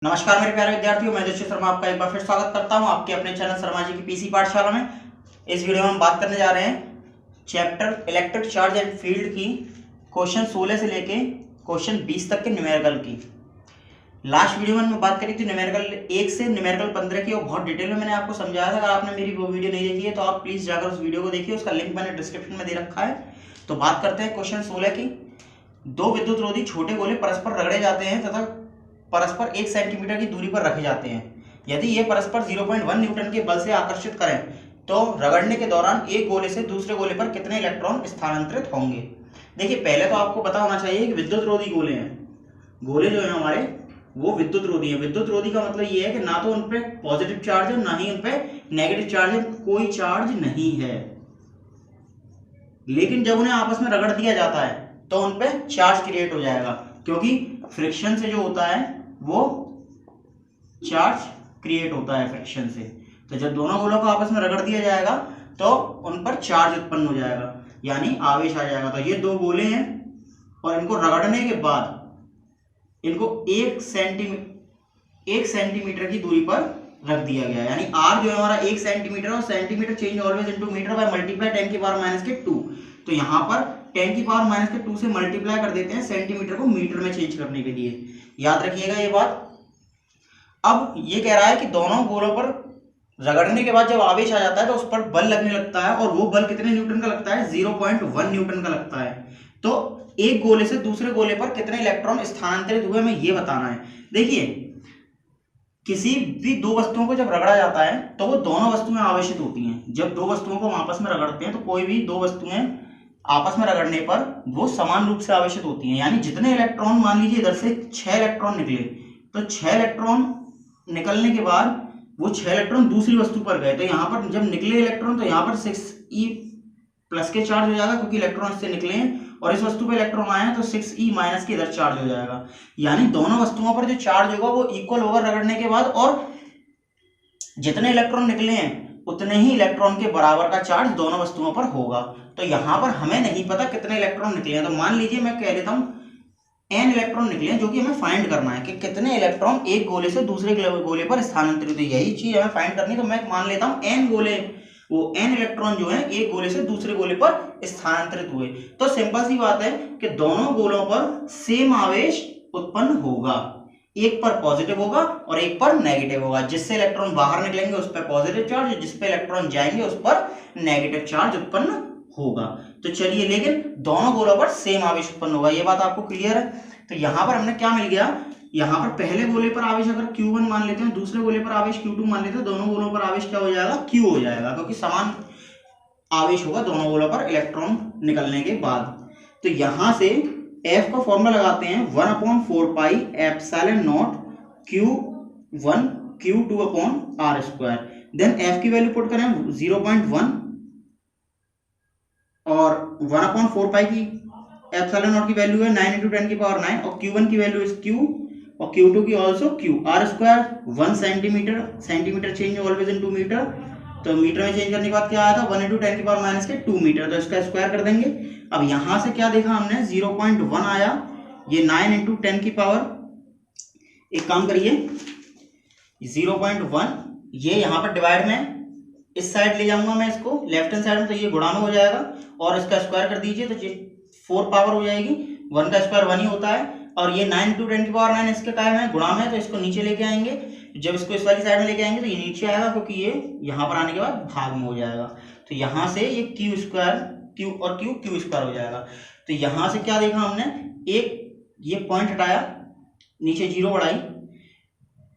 नमस्कार मेरे प्यारे विद्यार्थियों, मैं जोशी शर्मा आपका एक बार फिर स्वागत करता हूं आपके अपने चैनल शर्मा जी की पीसी पाठशाला में। इस वीडियो में हम बात करने जा रहे हैं chapter electric charge and field की क्वेश्चन 16 से लेके क्वेश्चन 20 तक के न्यूमेरिकल की। लास्ट वीडियो में मैं बात करी थी न्यूमेरिकल 1 से न्यूमेरिकल 15 की और बहुत डिटेल में मैंने आपको समझाया था। अगर आपने मेरी वो वीडियो नहीं देखी है तो आप प्लीज जाकर उस वीडियो को देखिए, उसका लिंक मैंने डिस्क्रिप्शन में दे रखा है। तो बात करते हैं क्वेश्चन 16 की। दो विद्युत रोधी छोटे गोले परस्पर रगड़े जाते हैं तथा परस्पर 1 सेंटीमीटर की दूरी पर रखे जाते हैं। यदि ये परस्पर 0.1 न्यूटन के बल से आकर्षित करें तो रगड़ने के दौरान एक गोले से दूसरे गोले पर कितने इलेक्ट्रॉन स्थानांतरित होंगे। देखिए, पहले तो आपको पता होना चाहिए कि विद्युत रोधी गोले हैं। गोले जो है हमारे वो विद्युत रोधी है। विद्युत रोधी का मतलब ये है कि ना तो उन पे पॉजिटिव चार्ज है ना ही उन पे नेगेटिव चार्ज है, कोई चार्ज नहीं है। लेकिन जब उन्हें आपस में रगड़ दिया जाता है तो उन पे चार्ज क्रिएट हो जाएगा, क्योंकि फ्रिक्शन से जो होता है वो चार्ज क्रिएट होता है फ्रिक्शन से। तो जब दोनों गोलों को आपस में रगड़ दिया जाएगा तो उन पर चार्ज उत्पन्न हो जाएगा, यानी आवेश आ जाएगा। तो ये दो गोले हैं और इनको रगड़ने के बाद इनको 1 सेंटीमीटर की दूरी पर रख दिया गया, यानी आर जो है हमारा 1 सेंटीमीटर और centimetre change always into metre by multiply 10 की पावर माइनस के 2। तो यहाँ पर 10 की पावर माइनस के 2 से मल्टीप्लाई कर देते हैं सेंटीमीटर को मीटर में चेंज करने के लिए। याद रखिएगा ये बात। अब ये कह रहा है कि दोनों गोलों पर रगड़ने के बाद जब आवेश आ जाता है तो उस पर बल लगने लगता है, और वो बल कितने न्यूटन का लगता है? 0.1 न्यूटन का लगता है। तो एक गोले से दूसरे गोले पर कितने इलेक्ट्रॉन स्थानांतरित हुए हमें ये बताना है। देखिए, किसी भी दो वस्तुओं को जब रगड़ा जाता है तो वो दोनों वस्तुएं आवेशित होती हैं। जब दो वस्तुओं को हम आपस में रगड़ते हैं तो कोई भी दो वस्तुएं आपस में रगड़ने पर वो समान रूप से आवेशित होती हैं, यानी जितने इलेक्ट्रॉन, मान लीजिए इधर से 6 इलेक्ट्रॉन निकले तो 6 इलेक्ट्रॉन निकलने के बाद वो 6 इलेक्ट्रॉन दूसरी वस्तु पर गए, तो यहाँ पर जब निकले इलेक्ट्रॉन तो यहाँ पर 6e प्लस के चार्ज हो जाएगा, क्योंकि इलेक्ट्रॉन इससे निकले हैं, और इस वस्तु पे इलेक्ट्रॉन आए हैं तो 6e माइनस के इधर चार्ज हो जाएगा। यानी दोनों वस्तुओं पर जो चार्ज होगा वो इक्वल होगा रगड़ने के बाद, और जितने इलेक्ट्रॉन निकले हैं उतने ही इलेक्ट्रॉन के बराबर का चार्ज दोनों वस्तुओं पर होगा। तो यहाँ पर हमें नहीं पता कितने इलेक्ट्रॉन निकले हैं, तो मान लीजिए मैं कह देता हूँ n इलेक्ट्रॉन निकले हैं, जो कि हमें फाइंड करना है कि कितने इलेक्ट्रॉन एक गोले से दूसरे गोले पर स्थानांतरित हुए। यही चीज हमें फाइंड करनी, तो मैं मान लेता हूँ n गोले, वो n इलेक्ट्रॉन जो है एक गोले से दूसरे गोले पर स्थानांतरित हुए। तो सिंपल सी बात है कि दोनों गोलों पर सेम आवेश उत्पन्न होगा, एक पर पॉजिटिव होगा और एक पर नेगेटिव होगा। जिससे इलेक्ट्रॉन बाहर निकलेंगे उस पर पॉजिटिव चार्ज, जिस पे इलेक्ट्रॉन जाएंगे उस पर नेगेटिव चार्ज उत्पन्न होगा। तो चलिए, लेकिन दोनों गोलों पर सेम आवेश उत्पन्न होगा, ये बात आपको क्लियर है। तो यहां पर हमने क्या मिल गया, यहां पर पहले गोले पर आवेश अगर Q1 मान लेते हैं, दूसरे गोले पर आवेश Q2 मान लेते हैं, दोनों गोलों पर आवेश क्या हो जाएगा? Q हो जाएगा, क्योंकि समान आवेश होगा दोनों गोलों पर इलेक्ट्रॉन निकलने के बाद। तो यहां से F का फॉर्मूला लगाते हैं 1/4 pi epsilon not Q1 Q2 upon R square. Then F की वैल्यू पुट करें 0.1 और 1/4 पाई की एप्सिलॉन नॉट की वैल्यू है 9 × 10 की पावर 9, और Q1 की वैल्यू इज Q और Q2 की also Q। R square 1 centimetre, centimetre change always into metre, तो मीटर में चेंज करने के बाद क्या आया था? 1 × 10 की पावर माइनस के 2 मीटर, तो इसका स्क्वायर कर देंगे। अब यहां से क्या देखा हमने? 0.1 आया, ये 9 × 10 की पावर, एक काम करिए 0.1 ये यहाँ पर डिवाइड में इस साइड ले जाऊंगा मैं इसको लेफ्ट हैंड साइड में, तो ये गुणा में हो जाएगा, और इसका स्क्वायर कर दीजिए तो 4 पावर हो जाएगी। 1 का स्क्वायर 1 ही होता है, और ये 9 × 10 की पावर 9 इसके काय में गुणा में है, तो इसको नीचे लेके आएंगे। जब इसको इस वाली साइड में लेके आएंगे तो ये नीचे आएगा, क्योंकि ये यहाँ पर आने के बाद भाग में हो जाएगा। तो यहाँ से ये Q स्क्वायर Q और Q स्क्वायर हो जाएगा। तो यहाँ से क्या देखा हमने? एक ये पॉइंट हटाया, नीचे 0 बढ़ाई,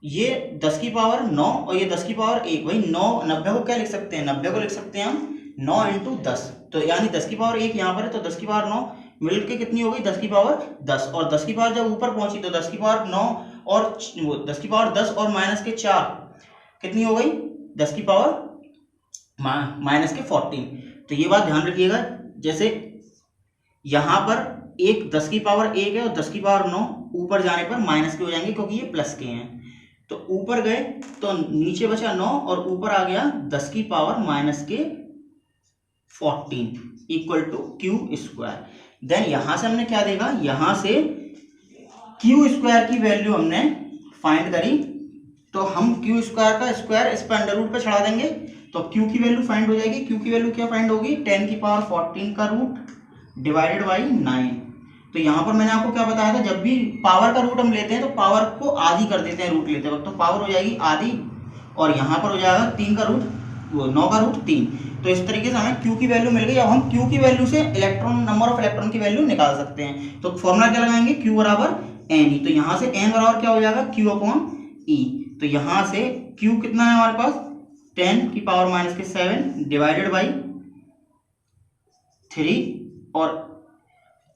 ये 10 की पावर 9 और ये 10 की पावर 1, वही 9 90 को क्या लिख सकते हैं? 90 को लिख सकते हैं हम 9 × 10, तो यानी 10 की पावर 1 यहाँ पर है, तो 10 की पावर 9 मिल के कितनी हो गई? 10 की पावर 10, और 10 की पावर जब ऊपर पहुंची तो 10 की पावर 9 और 10 की पावर 10 और माइनस के 4 कितनी हो गई? 10 की पावर माइनस के 14। तो ये बात ध्यान रखिएगा, जैसे यहाँ पर एक 10 की पावर 1 है और 10 की पावर 9 ऊपर जाने पर माइनस के हो जाएंगे, क्योंकि ये प्लस के हैं। तो ऊपर गए तो नीचे बचा 9 और ऊपर आ गया 10 की पावर माइनस के 14 equal to Q square. Then यहां से हमने क्या देखा? यहां से Q स्क्वायर की वैल्यू हमने फाइंड करी तो हम क्यू स्क्वायर का स्क्वायर इस पर अंडर रूट पे चढ़ा देंगे तो क्यू की वैल्यू फाइंड हो जाएगी। क्यू की वैल्यू क्या फाइंड होगी, 10 की पावर 14 का रूट डिवाइडेड बाई 9। तो यहाँ पर मैंने आपको क्या बताया था, जब भी पावर का रूट हम लेते हैं तो पावर को आधी कर देते हैं रूट लेते वक्त, तो पावर हो जाएगी आधी और यहाँ पर हो जाएगा 3 का रूट, वो 9 का रूट 3। तो इस तरीके से हमें क्यू की वैल्यू मिल गई। अब हम क्यू की वैल्यू से इलेक्ट्रॉन नंबर ऑफ इलेक्ट्रॉन की वैल्यू निकाल सकते हैं। तो फॉर्मूला क्या लगाएंगे, क्यू बराबर एन ई। तो यहाँ से एन बराबर क्या हो जाएगा, क्यू अपॉन ई। तो यहाँ से क्यू कितना है हमारे पास, 10 की पावर माइनस के 7 डिवाइडेड बाई 3। और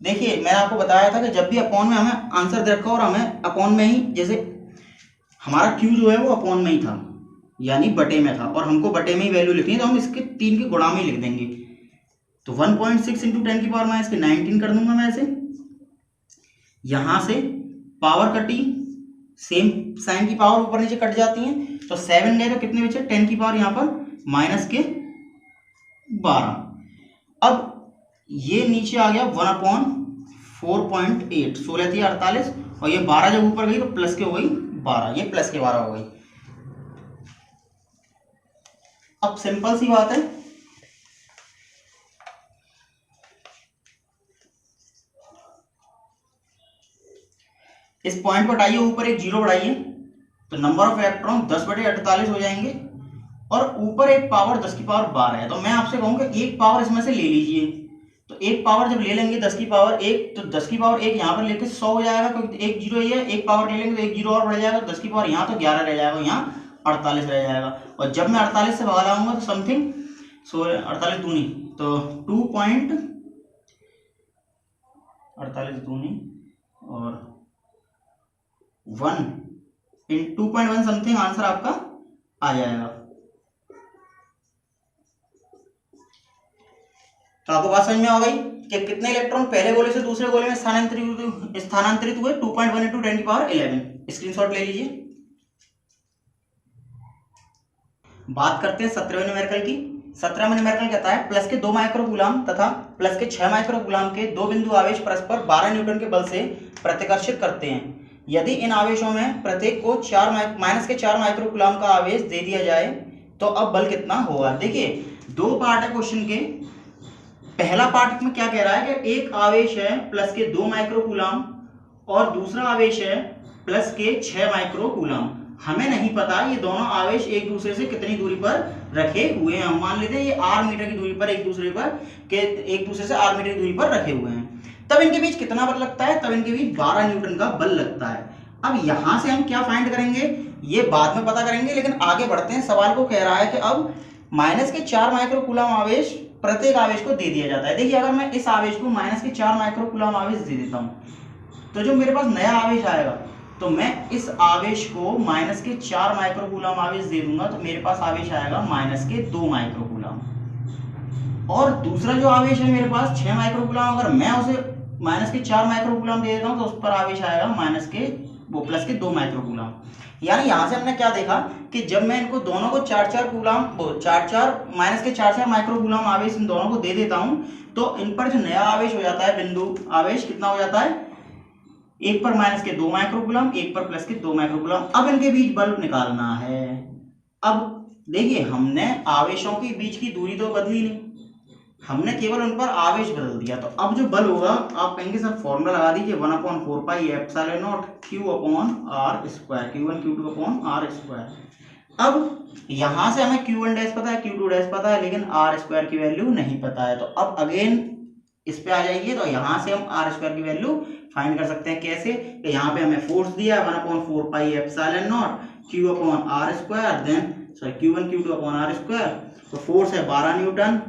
देखिए मैंने आपको बताया था कि जब भी अपॉन में हमें आंसर दे रखा और हमें अपॉन में ही, जैसे हमारा क्यू जो है वो अपॉन में ही था यानी बटे में था और हमको बटे में ही वैल्यू लिखनी है तो हम इसके 3 के गुणा में ही लिख देंगे। तो 1.6 इंटू 10 की पावर माइनस के 19 कर दूंगा मैं ऐसे। यहां से पावर कटी, सेम साइन की पावर ऊपर नीचे कट जाती है तो 7 गए तो कितने बचे, 10 की पावर यहाँ पर माइनस के 12। अब ये नीचे आ गया 1/4.8, 16 थी 48 और ये 12 जब ऊपर गई तो प्लस के हो गई 12, ये प्लस के 12 हो गई। अब सिंपल सी बात है, इस पॉइंट को हटाइए, ऊपर एक जीरो बढ़ाइए तो नंबर ऑफ इलेक्ट्रॉन 10/48 हो जाएंगे और ऊपर एक पावर 10 की पावर 12 है। तो मैं आपसे कहूंगा एक पावर इसमें से ले लीजिए। तो एक पावर जब ले लेंगे 10 की पावर 1 तो 10 की पावर 1 यहाँ पर लेके 100 हो जाएगा क्योंकि एक जीरो ही है। एक पावर ले लेंगे तो एक जीरो और बढ़ जाएगा, 10 की पावर यहाँ तो 11 रह जाएगा, यहाँ 48 रह जाएगा। और जब मैं 48 से भगा लाऊंगा तो समथिंग 48 दूनी तो 48 दूनी और 1 इन 2.1 समथिंग आंसर आपका आ जाएगा। तो आपको बात समझ में आ गई कि कितने इलेक्ट्रॉन पहले गोले से दूसरे गोले में स्थानांतरित हुए, 2.1 इंटू 10 की पावर 11। स्क्रीनशॉट ले लीजिए। बात करते हैं 17वें न्यूमेरिकल की। 17वां न्यूमेरिकल कहता है प्लस के 2 माइक्रोकूलम तथा प्लस के 6 माइक्रोकूलम के दो बिंदु आवेश परस्पर 12 न्यूटन के बल से प्रतिकर्षित करते हैं। यदि इन आवेशों में प्रत्येक को माइनस के 4 माइक्रोकूलम का आवेश दे दिया जाए तो अब बल कितना होगा। देखिए दो पार्ट है क्वेश्चन के। पहला पार्ट में क्या कह रहा है कि एक आवेश है प्लस के 2 माइक्रोकूलम और दूसरा आवेश है प्लस के 6 माइक्रोकूलम। हमें नहीं पता ये दोनों आवेश एक दूसरे से कितनी दूरी पर रखे हुए हैं। हम मान लेते हैं ये r मीटर की दूरी पर एक दूसरे से r मीटर की दूरी पर रखे हुए हैं। तब इनके बीच कितना बल लगता है, तब इनके बीच 12 न्यूटन का बल लगता है। अब यहां से हम क्या फाइंड करेंगे ये बाद में पता करेंगे, लेकिन आगे बढ़ते हैं। सवाल को कह रहा है कि अब माइनस के 4 माइक्रोकूलम आवेश प्रत्येक आवेश को दे दिया जाता है। देखिए अगर मैं इस आवेश को माइनस के 4 माइक्रोकूलम आवेश दे देता हूं तो जो मेरे पास नया आवेश आएगा तो मैं इस आवेश को माइनस के 4 माइक्रोकूलम आवेश दे दूंगा तो मेरे पास आवेश आएगा माइनस के 2 माइक्रोकूलम। और दूसरा जो आवेश है मेरे पास 6 माइक्रोकूलम, अगर मैं उसे माइनस के 4 माइक्रोकूलम दे देता हूं तो उस पर आवेश आएगा प्लस के 2 माइक्रोकूलम। यानी यहां से हमने क्या देखा कि जब मैं इनको दोनों को 4 माइनस के 4 माइक्रोकूलम आवेश इन दोनों को दे देता हूं तो इन पर जो नया आवेश हो जाता है बिंदु आवेश कितना हो जाता है, एक पर माइनस के 2 माइक्रोकूलम, एक पर प्लस के 2 माइक्रोकूलम। अब इनके बीच बल निकालना है। अब देखिए हमने आवेशों के बीच की दूरी तो बदली नहीं, हमने केवल उन पर आवेश बदल दिया। तो अब जो बल होगा आप कहेंगे सर फॉर्मूला लगा दीजिए 1/4 pi epsilon not q upon r square, q1 q2 upon r square. अब यहां से हमें q1 डैश पता है, q2 डैश पता है, लेकिन r स्क्वायर की वैल्यू नहीं पता है। तो अब अगेन इस पे आ जाइए तो यहां से हम r स्क्वायर की वैल्यू फाइंड कर सकते हैं। कैसे, कि यहाँ पे हमें फोर्स दिया 1/4 pi epsilon not q upon r square, then q1 q2 upon r square. तो फोर्स है 12 न्यूटन।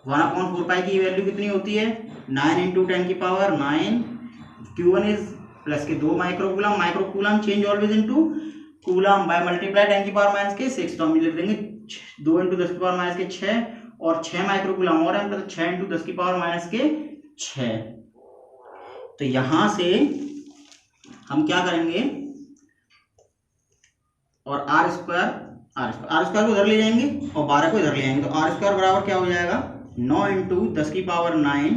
1/4 पाई की वैल्यू कितनी होती है 9 इंटू 10 की पावर 9। q1 इज प्लस के 2 microcoulomb, microcoulomb change always into coulomb bye multiply 10 की पावर माइनस के 6। तो हम लिख देंगे 2 इंटू 10 की पावर माइनस के 6 और 6 माइक्रोकूलम और है 6 इंटू 10 की पावर माइनस के 6। तो यहां से हम क्या करेंगे और r स्क्वायर को इधर ले जाएंगे और 12 को इधर ले जाएंगे। तो r स्क्वायर बराबर क्या हो जाएगा 9 इंटू 10 की पावर 9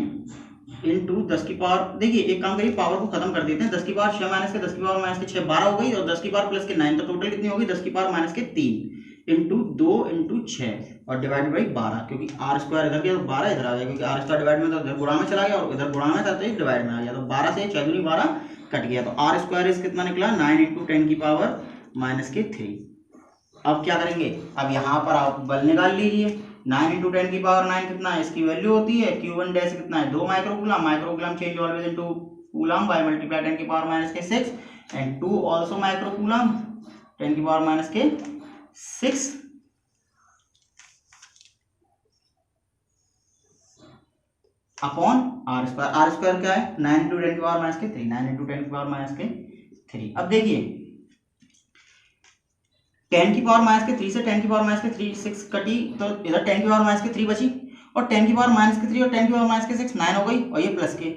इंटू 10 की पावर, देखिए एक काम करिए, पावर को खत्म कर देते हैं, 10 की पावर 6 माइनस के 10 की पावर माइनस के 6 12 हो गई, और 10 की पावर प्लस के 9, तो टोटल कितनी होगी 10 की पावर माइनस के 3 इंटू 2 इंटू 6 और डिवाइड बाई 12, क्योंकि आर स्क्वायर इधर गया तो 12 इधर आ गया, क्योंकि आर स्क्वायर डिवाइड में तो इधर गुणा में चला गया और इधर गुणा में था तो ये डिवाइड में आ गया, तो 12 से 6 दूनी 12 कट गया, तो आर स्क्वायर इस कितना निकला 9 इंटू 10 की पावर माइनस के 3। अब क्या करेंगे, अब यहाँ पर आप बल निकाल लीजिए, 9 इंटू 10 की पावर 9 कितना है, इसकी वैल्यू होती है Q1 डैश कितना है 2 microcoulomb, microcoulomb change always into coulomb bye multiply 10 की पावर माइनस के 6 एंड 2 आल्सो माइक्रोकूलम 10 की पावर माइनस के 6 अपॉन आर स्क्वायर क्या है 9 इंटू 10 की पावर माइनस के 3, 9 इंटू 10 की पावर माइनस के 3। अब देखिए 10 की पावर माइनस के 3 से 10 की पावर माइनस के 3 6 कटी, तो इधर 10 की पावर माइनस के 3 बची, और 10 की पावर माइनस के 3 और 10 की पावर माइनस के 6 9 हो गई, और ये प्लस के,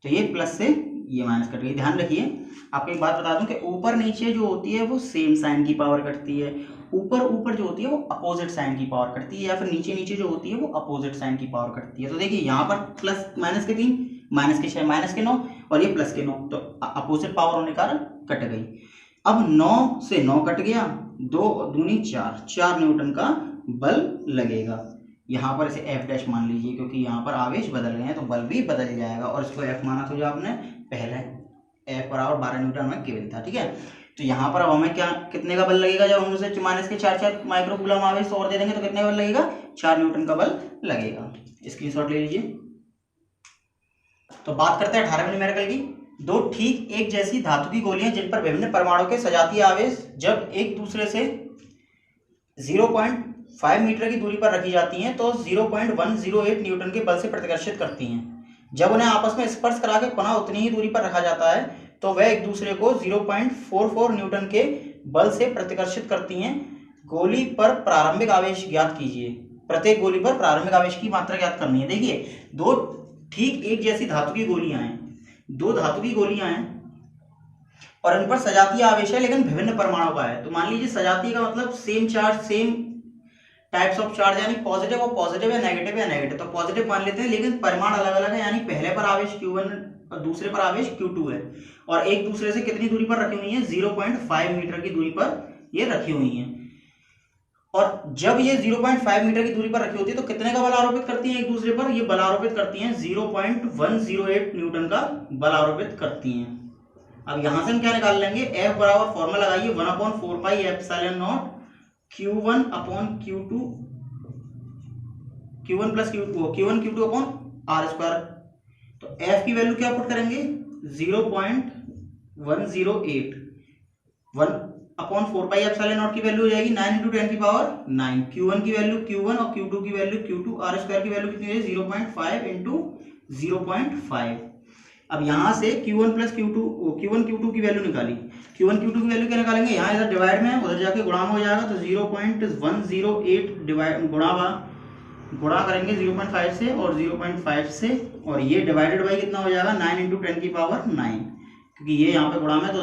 तो ये प्लस से ये माइनस कट गई। ध्यान रखिए, आपको एक बात बता दूं कि ऊपर नीचे जो होती है वो सेम साइन की पावर कटती है, ऊपर ऊपर जो होती है वो अपोजिट साइन की पावर कटती है, या फिर नीचे नीचे जो होती है वो अपोजिट साइन की पावर कटती है। तो देखिए यहाँ पर प्लस माइनस के 3 माइनस के 6 माइनस के 9 और ये प्लस के 9, तो अपोजिट पावर होने के कारण कट गई। अब 9 से 9 कट गया, 2 दूनी 4 न्यूटन का बल लगेगा। यहाँ पर इसे F डैश मान लीजिए, क्योंकि यहाँ पर आवेश बदल गए हैं तो बल भी बदल जाएगा, और इसको F माना था जो आपने पहले F बराबर 12 न्यूटन में गिवन था, ठीक है। तो यहाँ पर अब हमें क्या कितने का बल लगेगा, जब हम उसे माइनस के 4 माइक्रोकूलम आवेश और दे देंगे तो कितने का बल लगेगा 4 न्यूटन का बल लगेगा। स्क्रीनशॉट ले लीजिए। तो बात करते हैं 18वें न्यूमेरिकल की। दो ठीक एक जैसी धातु की गोलियां जिन पर विभिन्न परमाणु के सजातीय आवेश जब एक दूसरे से 0.5 मीटर की दूरी पर रखी जाती हैं तो 0.108 न्यूटन के बल से प्रतिकर्षित करती हैं। जब उन्हें आपस में स्पर्श करा के पुनः उतनी ही दूरी पर रखा जाता है तो वह एक दूसरे को 0.44 न्यूटन के बल से प्रतिकर्षित करती हैं। गोली पर प्रारंभिक आवेश ज्ञात कीजिए। प्रत्येक गोली पर प्रारंभिक आवेश की मात्रा ज्ञात करनी है। देखिए दो ठीक एक जैसी धातु की गोलियां हैं, दो धातु की गोलियां हैं और इन पर सजातीय आवेश है लेकिन विभिन्न परमाणु का है। तो मान लीजिए सजातीय का मतलब same charge, same types of charge, यानी पॉजिटिव और पॉजिटिव है, नेगेटिव है नेगेटिव, तो पॉजिटिव मान लेते हैं लेकिन परिमाण अलग अलग है, यानी पहले पर आवेश Q1 और दूसरे पर आवेश Q2 है और एक दूसरे से कितनी दूरी पर रखी हुई है 0.5 मीटर की दूरी पर ये रखी हुई है। और जब ये 0.5 मीटर की दूरी पर रखी होती है तो कितने का बल आरोपित करती हैं एक दूसरे पर, ये बल आरोपित करती हैं 0.108 न्यूटन का बल आरोपित करती हैं। अब यहां से हम क्या निकाल लेंगे, F बराबर फॉर्मूला लगाइए 1/4 pi epsilon not Q1 upon Q2, Q1 plus Q1 Q2 upon R square. तो F की वैल्यू क्या पुट करेंगे 0.108, 1/4 पाई एप्सिलॉन नॉट की वैल्यू हो जाएगी 9 × 10 की पावर 9, Q1 की वैल्यू Q1 और Q2 की वैल्यू Q2, R स्क्वायर की वैल्यू कितनी है 0.5 × 0.5। अब यहाँ से Q1 प्लस Q1 Q2 की वैल्यू निकाली, Q1 Q2 की वैल्यू क्या निकालेंगे, यहाँ इधर डिवाइड में उधर जाके गुणा में हो जाएगा तो 0.108 डिवाइड गुणा करेंगे 0.5 से और 0.5 से, और ये डिवाइडेड बाई कितना हो जाएगा 9 × 10 की पावर 9, क्योंकि ये यहाँ पे गुणा में तो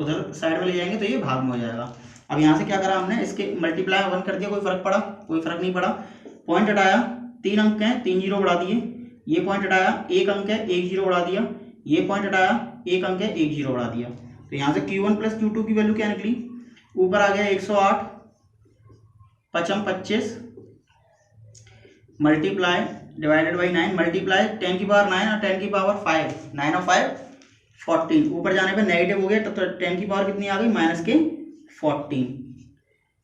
उधर साइड में ले जाएंगे तो ये भाग में हो जाएगा। अब यहाँ से क्या करा हमने, इसके मल्टीप्लाई 1 कर दिया, कोई फर्क पड़ा, कोई फर्क नहीं पड़ा। पॉइंट हटाया, 3 अंक हैं 3 जीरो बढ़ा दिए, ये पॉइंट हटाया 1 अंक है 1 जीरो बढ़ा दिया, ये पॉइंट हटाया 1 अंक है 1 जीरो बढ़ा दिया। तो यहाँ से Q1 प्लस Q2 की वैल्यू क्या निकली, ऊपर आ गया 108 पचम 25 मल्टीप्लाई डिवाइडेड बाई 9 मल्टीप्लाई 10 की पावर 9 और 10 की पावर 5, 9 और 5 14, ऊपर जाने पे नेगेटिव हो गया तो 10 की पावर कितनी आ गई माइनस के 14।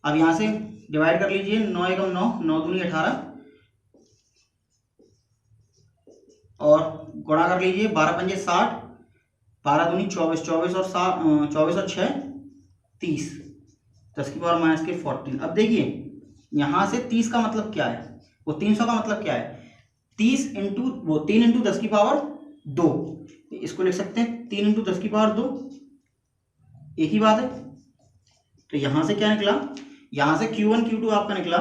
अब यहाँ से डिवाइड कर लीजिए, 9 एकम 9, 9 दूनी 18 और गुणा कर लीजिए 12 पंजे 60, 12 दूनी 24, 24 और 6 30, 10 की पावर माइनस के 14। अब देखिए यहाँ से 30 का मतलब क्या है, वो 300 का मतलब क्या है, 30 इंटू वो 3 इंटू 10 की पावर 2, इसको लिख सकते हैं 3 इंटू 10 की पावर 2, एक ही बात है। तो यहां से क्या निकला, यहां से Q1 Q2 आपका निकला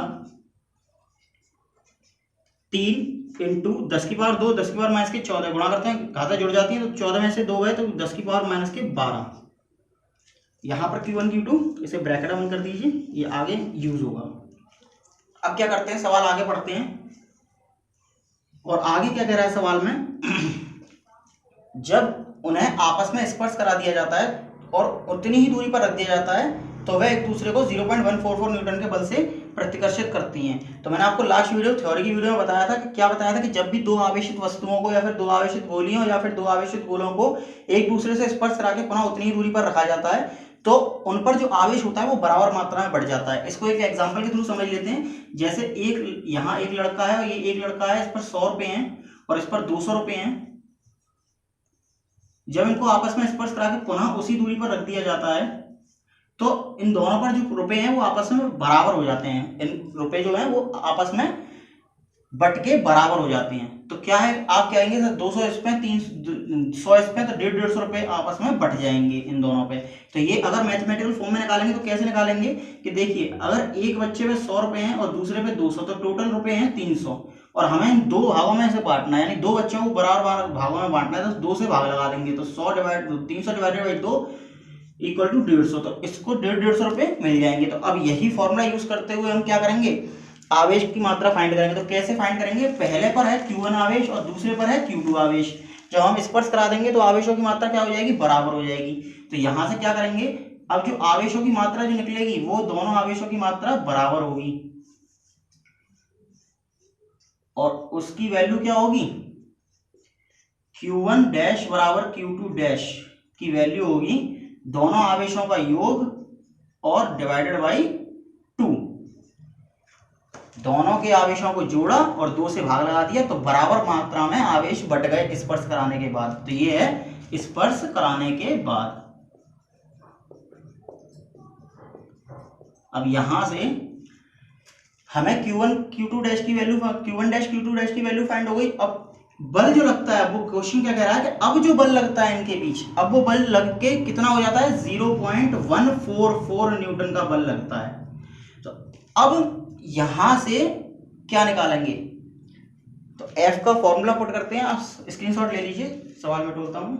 3 इंटू 10 की पावर 2, 10 की पावर माइनस के 14, गुणा करते हैं घाता जुड़ जाती है तो 14 में से 2 गए तो 10 की पावर माइनस के 12। यहाँ पर Q1 Q2 इसे ब्रैकेट बंद कर दीजिए, ये आगे यूज होगा। अब क्या करते हैं, सवाल आगे पढ़ते हैं और आगे क्या कह रहा है सवाल में जब उन्हें आपस में स्पर्श करा दिया जाता है और उतनी ही दूरी पर रख दिया जाता है तो वह एक दूसरे को 0.144 न्यूटन के बल से प्रतिकर्षित करती हैं। तो मैंने आपको लास्ट वीडियो थ्योरी की वीडियो में बताया था कि क्या बताया था कि जब भी दो आवेशित वस्तुओं को या फिर दो आवेशित गोलियों या फिर दो आवेशित गोलों को एक दूसरे से स्पर्श करा के पुनः उतनी ही दूरी पर रखा जाता है तो उन पर जो आवेश होता है वो बराबर मात्रा में बढ़ जाता है। इसको एक एग्जांपल के थ्रू समझ लेते हैं। जैसे एक यहाँ एक लड़का है और ये एक लड़का है, इस पर 100 रुपए हैं और इस पर 200 रुपए हैं। जब इनको आपस में स्पर्श करा के पुनः उसी दूरी पर रख दिया जाता है तो इन दोनों पर जो रुपए हैं वो आपस में बराबर हो जाते हैं। इन रुपए जो हैं वो आपस में बट के बराबर हो जाते हैं। तो क्या है, आप कहेंगे सर 200 इस पे 100 इस पे तो 150 रुपए आपस में बट जाएंगे इन दोनों पे। तो ये अगर मैथमेटिकल फॉर्म में निकालेंगे तो कैसे निकालेंगे कि देखिए, अगर एक बच्चे पे 100 रुपए हैं और दूसरे पे 200 तो टोटल रुपए हैं 300 और हमें इन दो भागों में से बांटना है, यानी दो बच्चों को बराबर भागों में बांटना है। तो 2 से भाग लगा देंगे तो 300 डिवाइडेड बाई 2 इक्वल टू 150। तो इसको 150 रुपए मिल जाएंगे। तो अब यही फॉर्मूला यूज करते हुए हम क्या करेंगे, आवेश की मात्रा फाइंड करेंगे। तो कैसे फाइंड करेंगे, पहले पर है Q1 आवेश और दूसरे पर है Q2 आवेश। जब हम स्पर्श करा देंगे तो आवेशों की मात्रा क्या हो जाएगी, बराबर हो जाएगी। तो यहां से क्या करेंगे, अब जो आवेशों की मात्रा जो निकलेगी वो दोनों आवेशों की मात्रा बराबर होगी और उसकी वैल्यू क्या होगी, Q1 डैश बराबर Q2 डैश की वैल्यू होगी दोनों आवेशों का योग और डिवाइडेड बाई 2। दोनों के आवेशों को जोड़ा और 2 से भाग लगा दिया तो बराबर मात्रा में आवेश बट गए स्पर्श कराने के बाद। तो ये है स्पर्श कराने के बाद। अब यहां से हमें Q1 Q2 डैश की value Q1 dash Q2 dash की वैल्यू फाइंड हो गई। अब बल जो लगता है, वो क्वेश्चन क्या कह रहा है कि अब जो बल लगता है इनके बीच, अब वो बल लग के कितना हो जाता है, 0.144 न्यूटन का बल लगता है। तो अब यहां से क्या निकालेंगे, तो F का फॉर्मूला पुट करते हैं। आप स्क्रीनशॉट ले लीजिए, सवाल में टोलता हूं।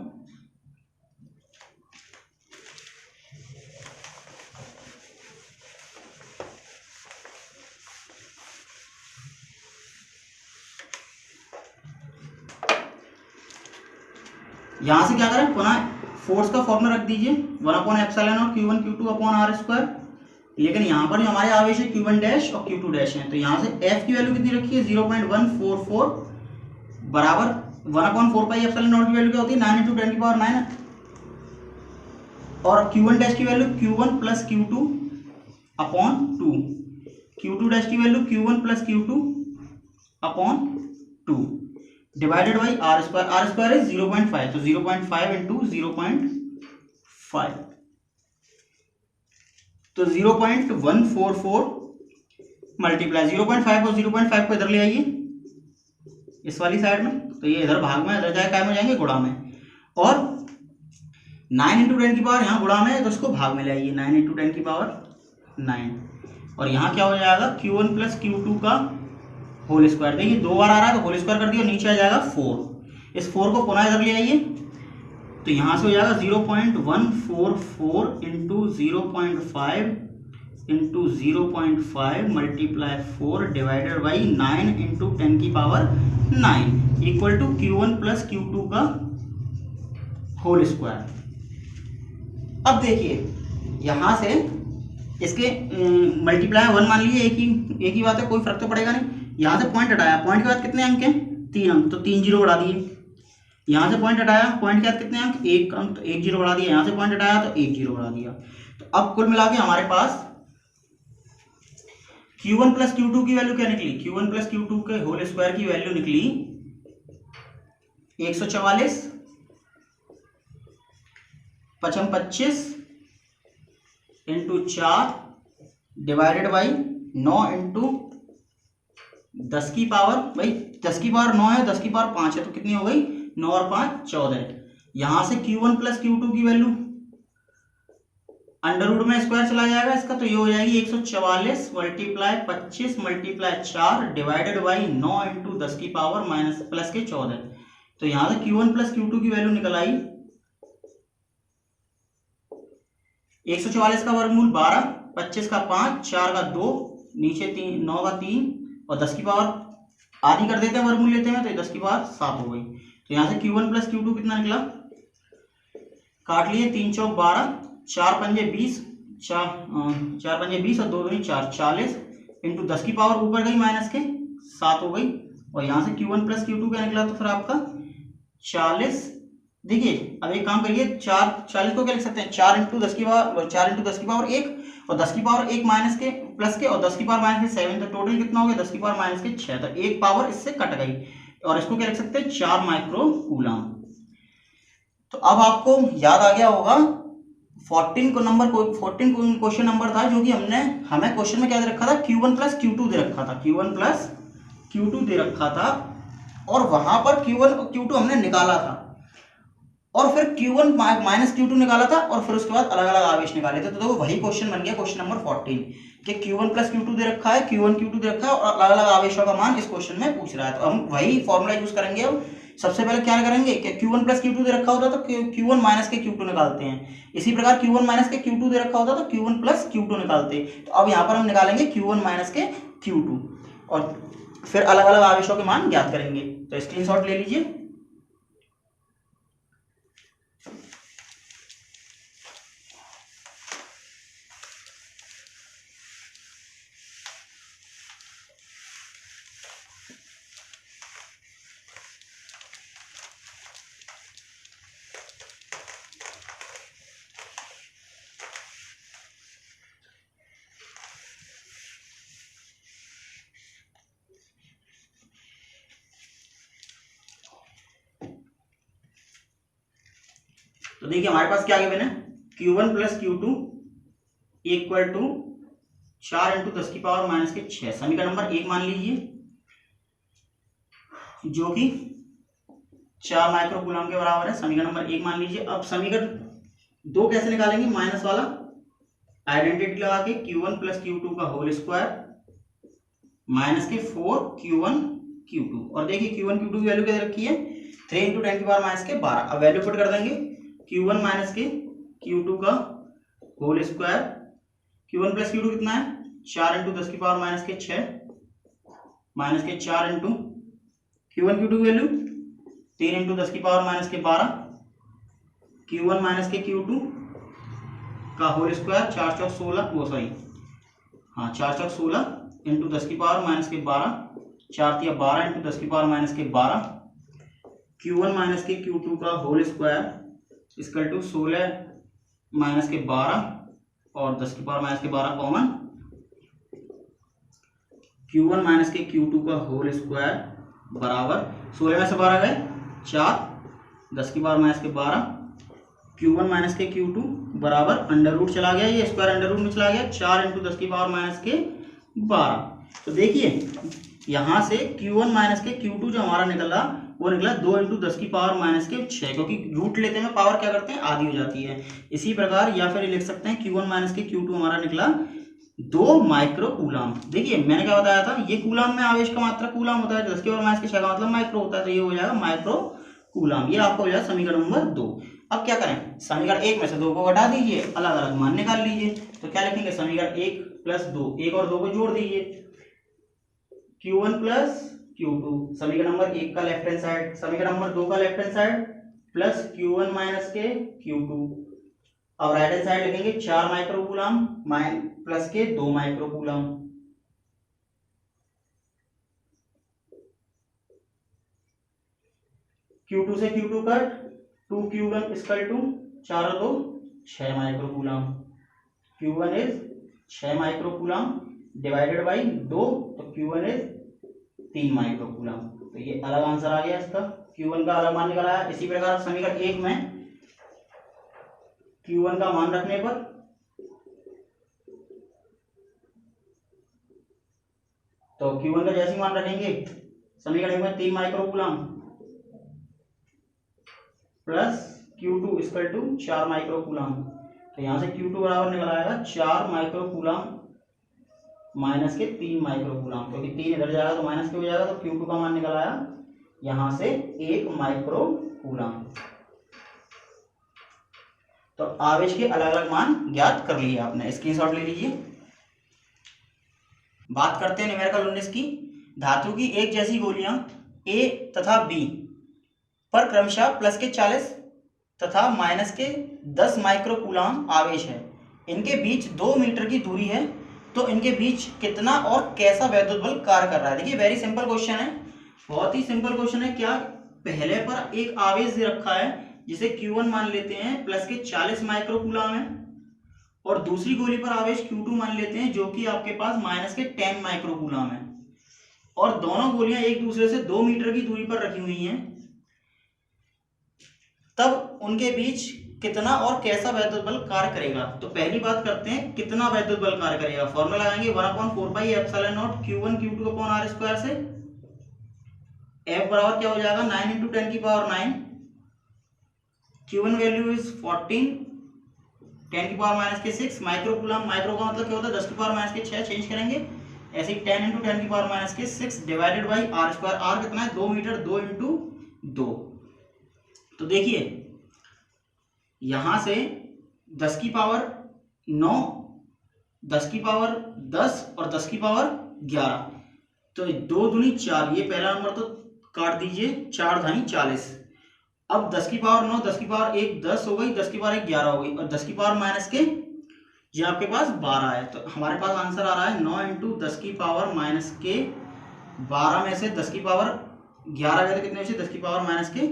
यहां से क्या करें, पुनः फोर्स का फॉर्मूला रख दीजिए 1/ε और Q1 Q2 upon R square. लेकिन यहाँ पर जो हमारे आवेश है Q1 डैश और Q2 डैश है, तो यहाँ से F की वैल्यू कितनी रखी है, 0.144 बराबर 1/4πε0 की वैल्यू क्या होती है, 9 × 10⁹ और Q1 डैश की value Q1 plus Q2 upon 2, Q2 dash की value Q1 plus Q2 upon 2 divided by R square. R square is 0.5, तो 0.5 इंटू 0.5 तो 0.144 मल्टीप्लाई 0.5 और 0.5 को इधर ले आइए इस वाली साइड में, तो ये इधर भाग में, इधर जाए काय में जाएंगे, गुणा में। और 9 × 10 की पावर यहाँ गुणा में है तो इसको भाग में ले आइए, 9 × 10 की पावर 9। और यहाँ क्या हो जाएगा, Q1 प्लस Q2 का होल स्क्वायर। देखिए 2 बार आ रहा है तो होल स्क्वायर कर दिया, नीचे आ जाएगा 4। इस 4 को पुनः इधर ले आइए तो यहाँ से हो जाएगा 0.144 into 0.5 into 0.5 multiply 4 divided by 9 into 10 की power 9 equal to Q1 plus Q2 का होल स्क्वायर। अब देखिए यहाँ से इसके मल्टीप्लाई 1 मान लीजिए, एक ही बात है, कोई फर्क तो पड़ेगा नहीं। यहाँ से पॉइंट हटाया, पॉइंट के बाद कितने अंक हैं, 3 अंक, तो 3 जीरो बढ़ा दिए। यहाँ से पॉइंट हटाया, पॉइंट के बाद कितने अंक, 1 अंक, तो 1 जीरो बढ़ा दिया। यहाँ से पॉइंट हटाया तो 1 जीरो बढ़ा दिया। तो अब कुल मिला के हमारे पास Q1 प्लस Q2 की वैल्यू क्या निकली, Q1 प्लस Q2 के होल स्क्वायर की वैल्यू निकली 144 5 25 इंटू 4 डिवाइडेड बाई 9 इंटू 10 की पावर, भाई 10 की पावर 9 है, 10 की पावर 5 है, तो कितनी हो गई, 9 और 5 14। यहां से Q1 प्लस Q2 की वैल्यू अंडर रूट में स्क्वायर चला जाएगा इसका, तो ये हो जाएगी 144 multiply 25 multiply 4 divided by 9 into 10 की पावर माइनस प्लस के 14। तो यहां से Q1 प्लस Q2 की वैल्यू निकल आई 144 का वर्गमूल 12, 25 का 5, 4 का 2, नीचे 3, 9 का 3 और 10 की पावर आधी कर देते हैं, वर्गमूल लेते हैं तो 10 की पावर 7 हो गई। तो यहाँ से Q1 प्लस Q2 कितना निकला, काट लिए, 3 चौक 12, 4 पंजे 20, 4 पंजे 20 और 2 दूनी 4, 40 इंटू 10 की पावर ऊपर गई माइनस के 7 हो गई, और यहाँ से Q1 प्लस Q2 क्या निकला, तो फिर आपका 40। देखिए अब एक काम करिए, 40 को क्या लिख सकते हैं, 4 इंटू 10 की पावर 1 और 10 की पावर 1 माइनस के प्लस के और 10 की पावर माइनस के 7, तो टोटल कितना हो गया 10 की पावर माइनस के 6, तो एक पावर इससे कट गई और इसको क्या लिख सकते हैं 4 माइक्रो कूलम। तो अब आपको याद आ गया होगा 14 क्वेश्चन नंबर था जो कि हमें क्वेश्चन में क्या दे रखा था, Q1 प्लस Q2 दे रखा था, Q1 प्लस Q2 दे रखा था, और वहां पर Q1 और Q2 हमने निकाला था, और फिर Q1 माइनस Q2 निकाला था, और फिर उसके बाद अलग अलग आवेश निकाले थे। तो देखो वही क्वेश्चन बन गया क्वेश्चन नंबर 14 कि Q1 प्लस Q2 दे रखा है, Q1 Q2 दे रखा है, और अलग अलग आवेशों का मान इस क्वेश्चन में पूछ रहा है। तो हम वही फॉर्मूला यूज करेंगे। अब सबसे पहले क्या करेंगे कि Q1 प्लस Q2 दे रखा होता तो Q1 माइनस के Q2 निकालते हैं, इसी प्रकार Q1 माइनस के Q2 दे रखा होता तो Q1 प्लस Q2 निकालते। तो अब यहाँ पर हम निकालेंगे Q1 माइनस के Q2 और फिर अलग अलग आवेशों के मान ज्ञात करेंगे। तो स्क्रीनशॉट ले लीजिए। तो देखिए हमारे पास क्या गिवन है, Q1 plus Q2 equal to 4 into 10 की पावर माइनस के 6, समीकरण नंबर 1 मान लीजिए, जो कि 4 माइक्रो कूलम के बराबर है। समीकरण नंबर 1 मान लीजिए। अब समीकरण 2 कैसे निकालेंगे, माइनस वाला आइडेंटिटी लगा के Q1 प्लस Q2 का होल स्क्वायर माइनस के 4 Q1 Q2, और देखिए Q1 Q2 की वैल्यू क्या रखी है 3 इंटू 10 की पावर माइनस के 12। अब वैल्यू पुट कर देंगे, Q1 माइनस के Q2 का whole square, Q1 plus Q2 कितना है 4 इंटू 10 की पावर माइनस के 6 माइनस के 4 इंटू Q1 Q2 की वैल्यू 3 इंटू 10 की पावर माइनस के 12, Q1 माइनस के Q2 का होल स्क्वायर 4 चौक 16, वो सॉरी हाँ 4 चौक 16 इंटू 10 की पावर माइनस के 12, 4 तिया 12 इंटू 10 की पावर माइनस के 12, Q1 माइनस के Q2 का whole square equal to 16 minus के 12 और 10 की पावर माइनस के 12 कॉमन, Q1 माइनस के Q2 का होल स्क्वायर बराबर 16 में से 12 गए 4, 10 की पावर माइनस के 12, Q1 माइनस के Q2 बराबर अंडर रूट चला गया, ये स्क्वायर अंडर रूट में चला गया, 4 इंटू 10 की पावर माइनस के 12। तो देखिए यहाँ से Q1 माइनस के Q2 जो हमारा निकला वो निकला 2 इंटू 10 की पावर माइनस के 6, क्योंकि रूट लेते में पावर क्या करते हैं आधी हो जाती है। इसी प्रकार या फिर लिख सकते हैं Q1 माइनस के Q2 हमारा निकला 2 माइक्रो कूलम। देखिए मैंने क्या बताया था, ये कूलम में आवेश का मात्रा कूलम होता है, 10 की पावर माइनस के 6 का मतलब माइक्रो होता है, तो ये हो जाएगा माइक्रो कूलम। ये आपका हो जाएगा समीकरण नंबर 2। अब क्या करें, समीकरण 1 में से 2 को घटा दीजिए, अलग अलग मान निकाल लीजिए। तो क्या लिखेंगे, समीकरण 1 प्लस 2, 1 और 2 को जोड़ दीजिए, Q1 प्लस Q2 समीकरण नंबर 1 का लेफ्ट हैंड साइड, समीकरण नंबर 2 का left hand side plus Q1 minus के Q2, अब राइट हैंड साइड लिखेंगे 4 माइक्रो कूलम प्लस के 2 माइक्रो कूलम। Q2 से Q2 cut, 2 Q1 is equal to 4 और 2 6 micro coulomb, Q1 is 6 micro coulomb divided by 2, तो Q1 is 3 micro coulomb. तो ये अलग आंसर आ गया इसका, Q1 का अलग मान निकला है। इसी प्रकार समीकरण 1 में Q1 का मान रखने पर तो Q1 का जैसे मान रखेंगे समीकरण में 3 micro coulomb plus Q2 equal to 4 micro coulomb, तो यहां से Q2 बराबर निकल आएगा 4 माइक्रो कूलम माइनस के 3 माइक्रो कूलम, क्योंकि 3 इधर जाएगा तो माइनस के हो जाएगा, तो Q2 का मान निकल आया यहां से 1 माइक्रो कूलम। तो आवेश के अलग अलग मान ज्ञात कर लिए आपने, स्क्रीनशॉट ले लीजिए। बात करते हैं न्यूमेरिकल 19 की। धातु की एक जैसी गोलियां A तथा B पर क्रमशः प्लस के 40 तथा माइनस के 10 माइक्रो कूलाम आवेश है। इनके बीच 2 मीटर की दूरी है, तो इनके बीच कितना और कैसा वैद्युत बल कार्य कर रहा है। देखिए वेरी सिंपल क्वेश्चन है, बहुत ही सिंपल क्वेश्चन है। क्या पहले पर एक आवेश दे रखा है जिसे Q1 मान लेते हैं प्लस के 40 माइक्रो कूलाम है, और दूसरी गोली पर आवेश Q2 मान लेते हैं जो कि आपके पास माइनस के 10 माइक्रो कूलाम है, और दोनों गोलियां एक दूसरे से 2 मीटर की दूरी पर रखी हुई हैं। तब उनके बीच कितना और कैसा वैद्युत बल कार्य करेगा। तो पहली बात करते हैं कितना वैद्युत बल कार्य करेगा। फॉर्मूला लगाएंगे 1/4πε0 Q1 Q2 upon R square से। F बराबर क्या हो जाएगा 9 × 10⁹ Q1 value is 14 10⁻⁶ micro coulomb. Micro का मतलब क्या होता है 10⁻⁶ चेंज करेंगे ऐसे ही 10 × 10⁻⁶ divided by R square. R कितना है 2 मीटर, 2 × 2। तो देखिए यहां से 10 की पावर 9, 10 की पावर 10 और 10 की पावर 11, तो 2 दूनी 4, ये पहला नंबर तो काट दीजिए, 4 धानी 40। अब 10 की पावर 9, 10 की पावर 1 10 हो गई, 10 की पावर 1 11 हो गई, और 10 की पावर माइनस के ये आपके पास 12 है। तो हमारे पास आंसर आ रहा है 9 × 10 की पावर माइनस के 12 में से 10 की पावर 11 गए तो कितने बचे 10 की पावर माइनस के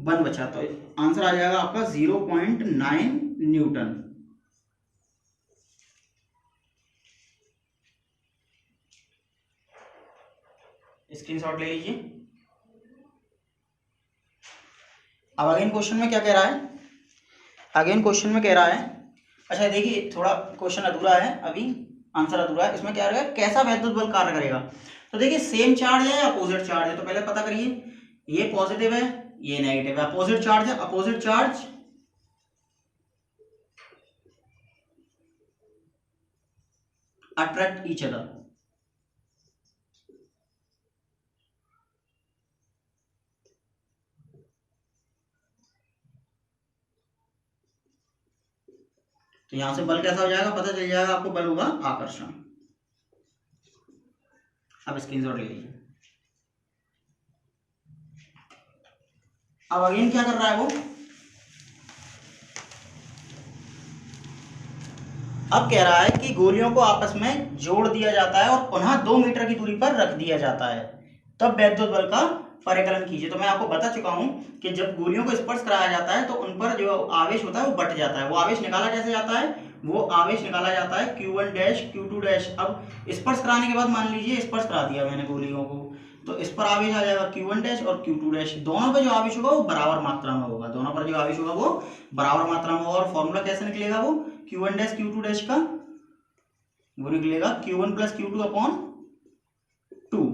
1 बचा। तो आंसर आ जाएगा आपका 0.9 न्यूटन। स्क्रीनशॉट ले लीजिए। अब अगेन क्वेश्चन में क्या कह रहा है, अगेन क्वेश्चन में कह रहा है, अच्छा देखिए थोड़ा क्वेश्चन अधूरा है, अभी आंसर अधूरा है। इसमें क्या रहेगा कैसा वैद्युत बल कार्य करेगा। तो देखिए सेम चार्ज है या अपोजिट चार्ज है, तो पहले पता करिए, ये पॉजिटिव है ये नेगेटिव है, अपोजिट चार्ज है, opposite charge attract each other. तो यहां से बल कैसा हो जाएगा पता चल जाएगा आपको, बल होगा आकर्षण। अब स्क्रीनशॉट ले लीजिए। अब अगेन क्या कर रहा है वो, अब कह रहा है कि गोलियों को आपस में जोड़ दिया जाता है और पुनः 2 मीटर की दूरी पर रख दिया जाता है, तब वैद्युत बल का परिकलन कीजिए। तो मैं आपको बता चुका हूं कि जब गोलियों को स्पर्श कराया जाता है तो उन पर जो आवेश होता है वो बट जाता है। वो आवेश निकाला कैसे जाता है, वो आवेश निकाला जाता है Q1 डैश Q2 डैश। अब स्पर्श कराने के बाद मान लीजिए स्पर्श करा दिया मैंने गोलियों को, तो इस पर आवेश आ जाएगा Q1 डैश और Q2 डैश। दोनों पर जो आवेश होगा वो बराबर मात्रा में होगा, दोनों पर जो आवेश होगा वो बराबर मात्रा में होगा। और फॉर्मूला कैसे निकलेगा वो Q1 डैश Q2 डैश का, वो निकलेगा Q1 प्लस Q2 अपॉन 2।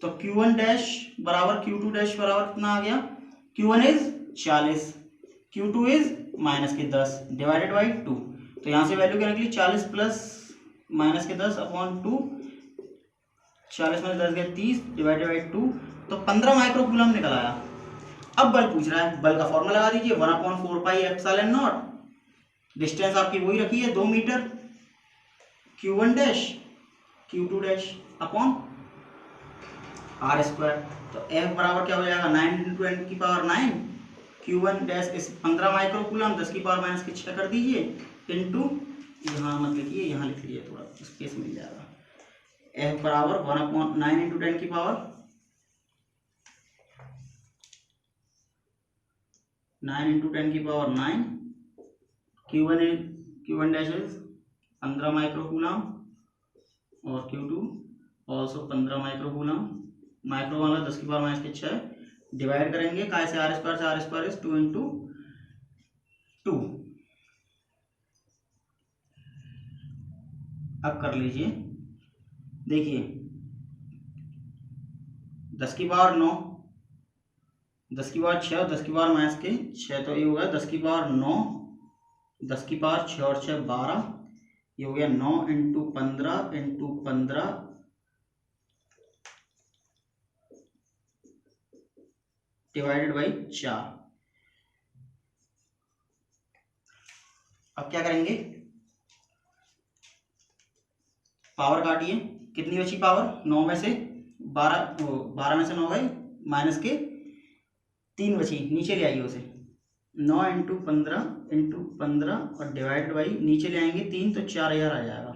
तो Q1 डैश बराबर Q2 डैश बराबर कितना आ गया, Q1 is 40, Q2 is minus के 10 डिवाइडेड बाई 2। तो यहां से वैल्यू क्या निकली 40 प्लस माइनस के 10 अपॉन 2, 40 में 10 गए 30 डिवाइडेड बाई 2, तो 15 माइक्रो कूलम निकल आया। अब बल पूछ रहा है, बल का फॉर्मूला लगा दीजिए 1/4πε0। डिस्टेंस आपकी वही रखी है 2 metre, Q1 dash Q2 dash upon R square. तो F बराबर क्या हो जाएगा 9 × 10 की पावर 9, Q1 डैश इस 15 माइक्रो कूलम 10 की पावर माइनस के 6 कर दीजिए इनटू, यहाँ मत लिखिए यहाँ लिख लीजिए, थोड़ा स्पेस मिल जाएगा। F बराबर 1/9 × 10 की पावर 9 × 10 की power 9, Q1 dash is 15 micro coulomb और Q2 also 15 micro coulomb. Micro वाला 10 की पावर माइनस के 6 डिवाइड करेंगे काय से, R स्क्वायर से, R स्क्वायर इज 2 × 2। अब कर लीजिए, देखिए 10 की पावर 9, 10 की पावर 6 और 10 की पावर माइनस के 6, तो ये हो गया 10 की पावर 9, 10 की पावर 6 और 6 12, ये हो गया 9 × 15 × 15 डिवाइडेड बाई 4। अब क्या करेंगे, पावर काटिए, कितनी बची पावर 9 में से 12 में से 9 गए माइनस के 3 बची, नीचे ले आइए उसे। 9 इंटू 15 और डिवाइड बाई नीचे ले आएंगे 3 तो 4000 आ जाएगा।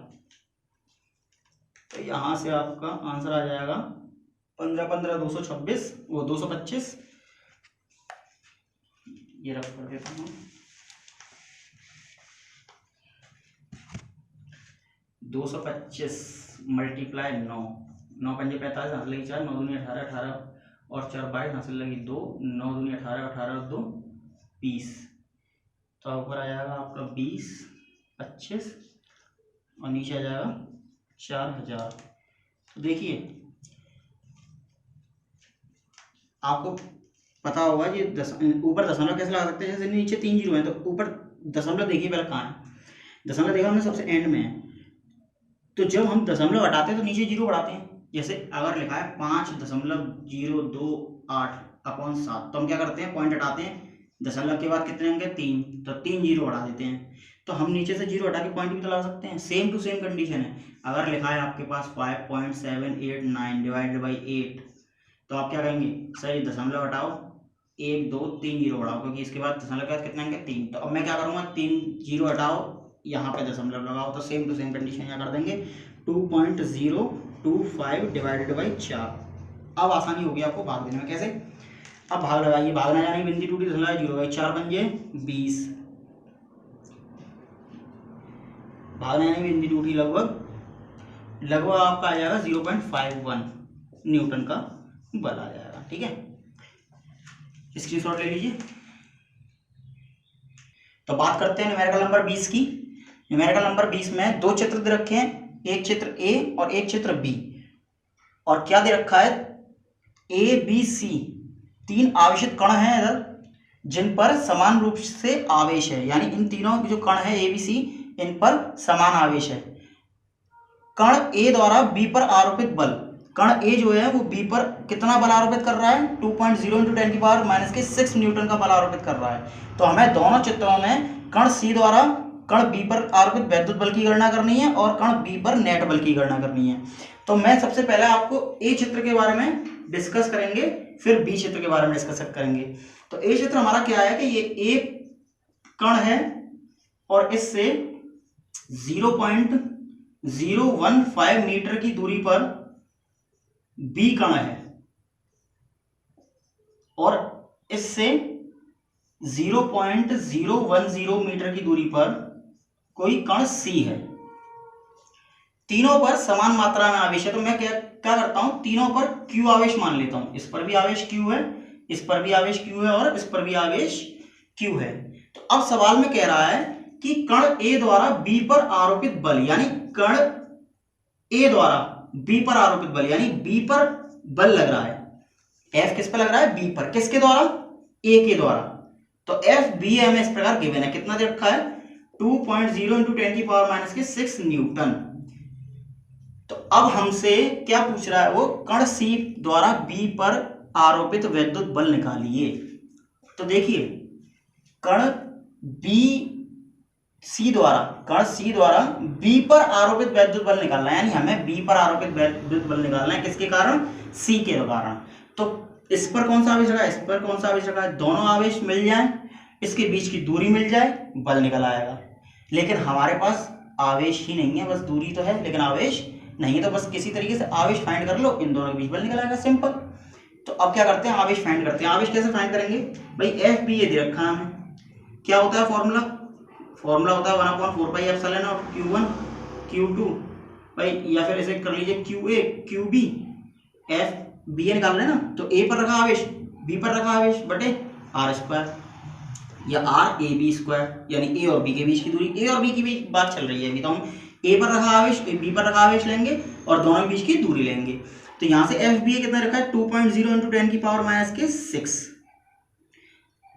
तो यहाँ से आपका आंसर आ जाएगा 15 15 226, वो 225। ये रख कर देता हूँ, 225 मल्टीप्लाई 9, 9 पंजे 45, हासिल लगी 4, 9 दूनी 18, 18 और 4 22, हासिल लगी 2, 9 दूनी 18, 18 और 2 20। तो ऊपर आ जाएगा आपका 20 25 और नीचे आ जाएगा 4000। तो देखिए आपको पता होगा ये ऊपर दशमलव कैसे लगा सकते हैं, जैसे नीचे 3 जीरो है तो ऊपर दशमलव देखिए पहले कहाँ है, दशमलव देखा हमने सबसे एंड में है। तो जब हम दशमलव हटाते हैं तो नीचे जीरो बढ़ाते हैं। जैसे अगर लिखा है 5.028 अपॉन 7, तो हम क्या करते हैं, पॉइंट हटाते हैं, दशमलव के बाद कितने होंगे 3, तो 3 जीरो बढ़ा देते हैं। तो हम नीचे से जीरो हटा के पॉइंट भी तो लगा सकते हैं। सेम टू सेम कंडीशन है। अगर लिखा है आपके पास 5.789 डिवाइडेड बाई 8, तो आप क्या करेंगे, सर दशमलव हटाओ, 1 2 3 जीरो बढ़ाओ, क्योंकि इसके बाद दशमलव के बाद कितने होंगे 3। तो अब मैं क्या करूँगा, 3 जीरो हटाओ, यहाँ पे दशमलव लगाओ, तो सेम टू सेम कंडीशन यहाँ कर देंगे 2.025 डिवाइडेड बाई 4। अब आसानी होगी आपको भाग देने में। कैसे, अब भाग लगाइए, भाग ना जाने बिंदी टूटी दशमलव 0 बाई 4 बन जाए 20, भाग ना जाने बिंदी टूटी लगभग आपका आ जाएगा 0.51 न्यूटन का बल आ जाएगा। ठीक है, स्क्रीनशॉट ले लीजिए। तो बात करते हैं न्यूमेरिकल नंबर 20 की। न्यूमेरिकल नंबर 20 में 2 चित्र दे रखे हैं, एक चित्र ए और एक चित्र बी, और क्या दे रखा है, ए बी सी 3 आवेशित कण हैं इधर, जिन पर समान रूप से आवेश है, यानी इन तीनों जो कण है ए बी सी, इन पर समान आवेश है। कण ए द्वारा बी पर आरोपित बल, कण ए जो है वो बी पर कितना बल आरोपित कर रहा है, 2.0 × 10⁻⁻6 न्यूटन का बल आरोपित कर रहा है। तो हमें दोनों चित्रों में कण सी द्वारा कण बी पर आरोपित वैद्युत बल की गणना करनी है और कण बी पर नेट बल की गणना करनी है। तो मैं सबसे पहले आपको ए चित्र के बारे में डिस्कस करेंगे, फिर बी चित्र के बारे में डिस्कस करेंगे। तो ए चित्र हमारा क्या है कि ये एक कण है और इससे 0.015 मीटर की दूरी पर बी कण है और इससे 0.010 मीटर की दूरी पर कोई कण सी है। तीनों पर समान मात्रा में आवेश है। तो मैं क्या करता हूं, तीनों पर Q आवेश मान लेता हूं। इस पर भी आवेश Q है, इस पर भी आवेश Q है और इस पर भी आवेश Q है। तो अब सवाल में कह रहा है कि कण A द्वारा B पर आरोपित बल, यानी कण A द्वारा B पर आरोपित बल, यानी B पर बल लग रहा है। F किस पर लग रहा है, B पर। किसके द्वारा, A के द्वारा। तो F B हमें इस प्रकार गिवन है, कितना दे रखा है, 2.0 × 10⁻⁶ न्यूटन। तो अब हमसे क्या पूछ रहा है वो, कण C द्वारा B पर आरोपित वैद्युत बल निकालिए। तो देखिए कण C द्वारा B पर आरोपित वैद्युत बल निकालना है, यानी हमें B पर आरोपित वैद्युत बल निकालना है। किसके कारण, C के कारण। तो इस पर कौन सा आवेश रखा है, इस पर कौन सा आवेश रखा है, दोनों आवेश मिल जाए, इसके बीच की दूरी मिल जाए, बल निकल आएगा। लेकिन हमारे पास आवेश ही नहीं है, बस दूरी तो है लेकिन आवेश नहीं है। तो बस किसी तरीके से आवेश फाइंड कर लो, इन दोनों के बीच बल निकल आएगा, सिंपल। तो अब क्या करते हैं, आवेश फाइंड करते हैं। आवेश कैसे फाइंड करेंगे भाई, एफ बी ये दे रखा है हमें, क्या होता है फॉर्मूला होता है 1/4πε0 Q1 Q2 भाई, या फिर ऐसे कर लीजिए QA QB, एफ बी ए निकाल रहे हैं ना, तो ए पर रखा आवेश बी पर रखा आवेश बटे r² या r/ab², यानी ए और बी के बीच की दूरी। ए और बी की बीच बात चल रही है अभी, तो हम ए पर रखा आवेश बी पर रखा आवेश लेंगे और दोनों के बीच की दूरी लेंगे। तो यहां से एफ बी ए कितना रखा है, 2.0 × 10⁻⁶